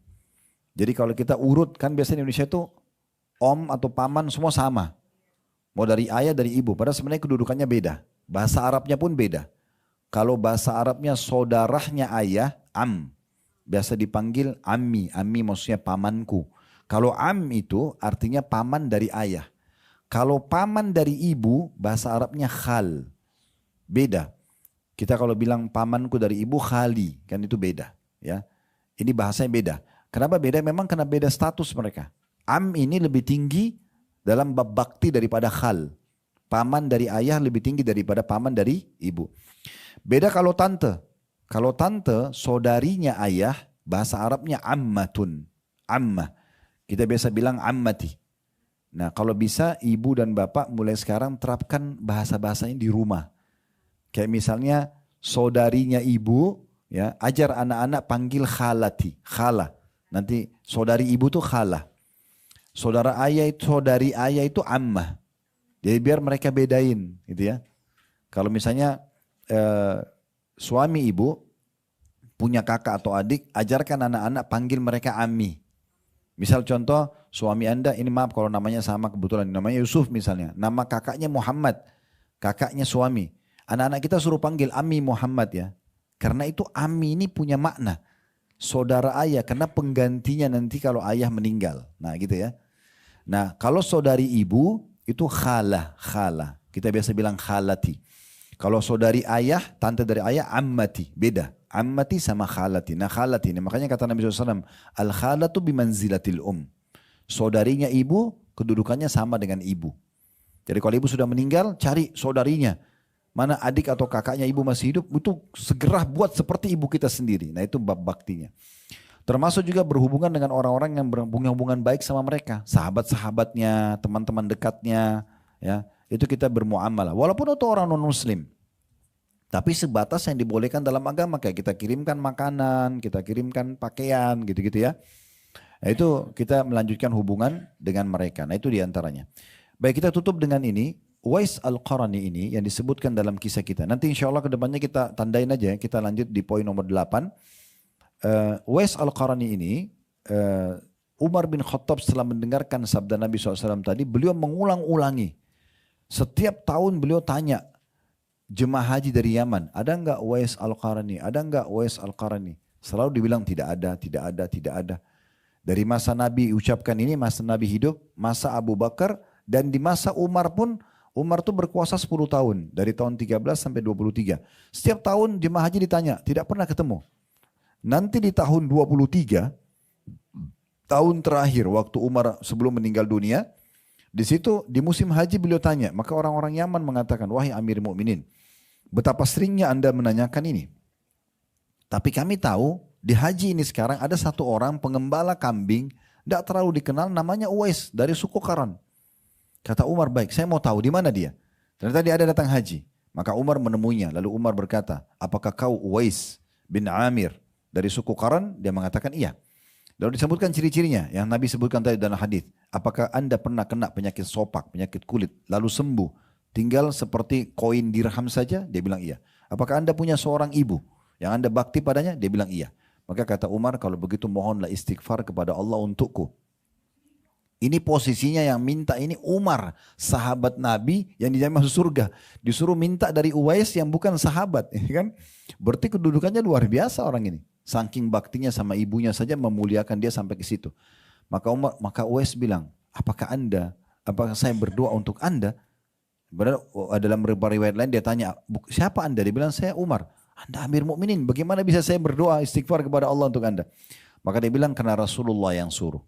Jadi kalau kita urut kan biasanya di Indonesia itu om atau paman semua sama. Mau dari ayah dari ibu, padahal sebenarnya kedudukannya beda. Bahasa Arabnya pun beda. Kalau bahasa Arabnya saudaranya ayah, biasa dipanggil ammi, ammi maksudnya pamanku. Kalau am itu artinya paman dari ayah. Kalau paman dari ibu, bahasa Arabnya khal. Beda. Kita kalau bilang pamanku dari ibu khali, kan itu beda. Ya, ini bahasanya beda. Kenapa beda? Memang karena beda status mereka. Am ini lebih tinggi dalam bab bakti daripada khal. Paman dari ayah lebih tinggi daripada paman dari ibu. Beda kalau tante. Kalau tante, saudarinya ayah, bahasa Arabnya ammatun. Ammah. Kita biasa bilang ammati. Nah kalau bisa ibu dan bapak mulai sekarang terapkan bahasa-bahasanya di rumah. Kayak misalnya saudarinya ibu, ya ajar anak-anak panggil khalati. Khala. Nanti saudari ibu tuh khala. Saudari ayah itu ammah. Jadi biar mereka bedain gitu ya. Kalau misalnya suami ibu punya kakak atau adik, ajarkan anak-anak panggil mereka ammi. Misal contoh, suami anda, ini maaf kalau namanya sama kebetulan, namanya Yusuf misalnya. Nama kakaknya Muhammad, kakaknya suami. Anak-anak kita suruh panggil Ami Muhammad ya. Karena itu Ami ini punya makna. Saudara ayah, karena penggantinya nanti kalau ayah meninggal. Nah gitu ya. Nah kalau saudari ibu itu khalah, khalah. Kita biasa bilang khalati. Kalau saudari ayah, tante dari ayah, ammati. Beda. Ammati sama khalati. Nah khalati ini, makanya kata Nabi SAW, al-khalatu bimanzilatil saudarinya ibu, kedudukannya sama dengan ibu. Jadi kalau ibu sudah meninggal, cari saudarinya. Mana adik atau kakaknya ibu masih hidup, itu segera buat seperti ibu kita sendiri. Nah itu bab baktinya. Termasuk juga berhubungan dengan orang-orang yang punya hubungan baik sama mereka. Sahabat-sahabatnya, teman-teman dekatnya. Ya, itu kita bermuamalah. Walaupun itu orang non-muslim. Tapi sebatas yang dibolehkan dalam agama. Kayak kita kirimkan makanan, kita kirimkan pakaian gitu-gitu ya. Nah itu kita melanjutkan hubungan dengan mereka. Nah itu diantaranya. Baik, kita tutup dengan ini. Uwais Al-Qarani ini yang disebutkan dalam kisah kita. Nanti insya Allah kedepannya kita tandain aja. Kita lanjut di poin nomor 8. Uwais Al-Qarani ini, Umar bin Khattab setelah mendengarkan sabda Nabi SAW tadi, beliau mengulang-ulangi. Setiap tahun beliau tanya, jemaah haji dari Yaman, ada enggak Uwais Al-Qarani? Ada enggak Uwais Al-Qarani? Selalu dibilang tidak ada, tidak ada, tidak ada. Dari masa Nabi ucapkan ini, masa Nabi hidup, masa Abu Bakar, dan di masa Umar pun, Umar tuh berkuasa 10 tahun. Dari tahun 13 sampai 23. Setiap tahun jemaah haji ditanya, tidak pernah ketemu. Nanti di tahun 23, tahun terakhir waktu Umar sebelum meninggal dunia, di situ di musim haji beliau tanya, maka orang-orang Yaman mengatakan, wahai Amir Mukminin, betapa seringnya anda menanyakan ini. Tapi kami tahu di haji ini sekarang ada satu orang pengembala kambing, tidak terlalu dikenal, namanya Uwais dari suku Qaran. Kata Umar, baik, saya mau tahu di mana dia. Ternyata dia ada datang haji. Maka Umar menemuinya. Lalu Umar berkata, apakah kau Uwais bin Amir dari suku Qaran? Dia mengatakan iya. Lalu disebutkan ciri-cirinya yang Nabi sebutkan tadi dalam hadis. Apakah anda pernah kena penyakit sopak, penyakit kulit, lalu sembuh, tinggal seperti koin dirham saja? Dia bilang iya. Apakah anda punya seorang ibu yang anda bakti padanya? Dia bilang iya. Maka kata Umar, kalau begitu mohonlah istighfar kepada Allah untukku. Ini posisinya yang minta ini Umar, sahabat Nabi yang dijamin masuk surga. Disuruh minta dari Uwais yang bukan sahabat. Kan? Berarti kedudukannya luar biasa orang ini. Saking baktinya sama ibunya saja memuliakan dia sampai ke situ. Maka Uwais bilang, apakah saya berdoa untuk anda? Benar, dalam riwayat lain dia tanya, siapa anda? Dia bilang, saya Umar. Anda Amir Mukminin, bagaimana bisa saya berdoa istighfar kepada Allah untuk anda? Maka dia bilang, karena Rasulullah yang suruh.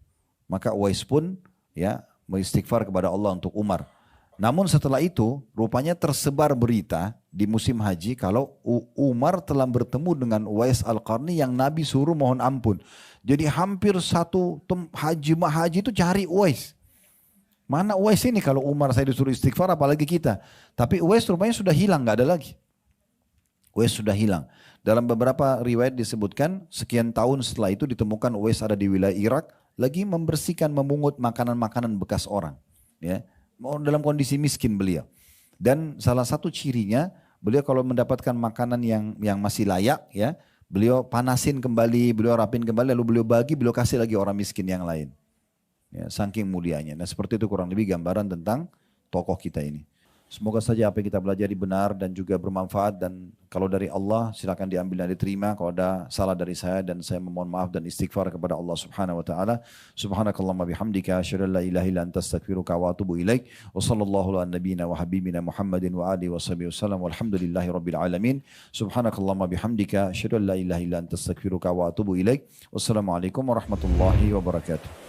Maka Uwais pun ya beristighfar kepada Allah untuk Umar. Namun setelah itu rupanya tersebar berita di musim haji kalau Umar telah bertemu dengan Uwais Al-Qarni yang Nabi suruh mohon ampun. Jadi hampir satu haji itu cari Uwais. Mana Uwais ini kalau Umar saya disuruh istighfar apalagi kita. Tapi Uwais rupanya sudah hilang, nggak ada lagi. Uwais sudah hilang. Dalam beberapa riwayat disebutkan sekian tahun setelah itu ditemukan Uwais ada di wilayah Irak lagi membersihkan, memungut makanan-makanan bekas orang. Ya, dalam kondisi miskin beliau. Dan salah satu cirinya beliau kalau mendapatkan makanan yang masih layak, ya, beliau panasin kembali, beliau rapin kembali, lalu beliau bagi, beliau kasih lagi orang miskin yang lain. Ya, saking mulianya. Nah seperti itu kurang lebih gambaran tentang tokoh kita ini. Semoga saja apa yang kita pelajari benar dan juga bermanfaat, dan kalau dari Allah silakan diambil dan diterima. Kalau ada salah dari saya dan saya memohon maaf dan istighfar kepada Allah Subhanahu wa taala. Subhanakallahumma bihamdika asyhadu an la ilaha illa anta astaghfiruka wa atubu ilaik. Wa sallallahu ala nabiyyina wa habibina Muhammadin wa alihi washabihi wasallam. Walhamdulillahi rabbil alamin. Subhanakallahumma bihamdika asyhadu an la ilaha illa anta astaghfiruka wa atubu ilaik. Wassalamualaikum warahmatullahi wabarakatuh.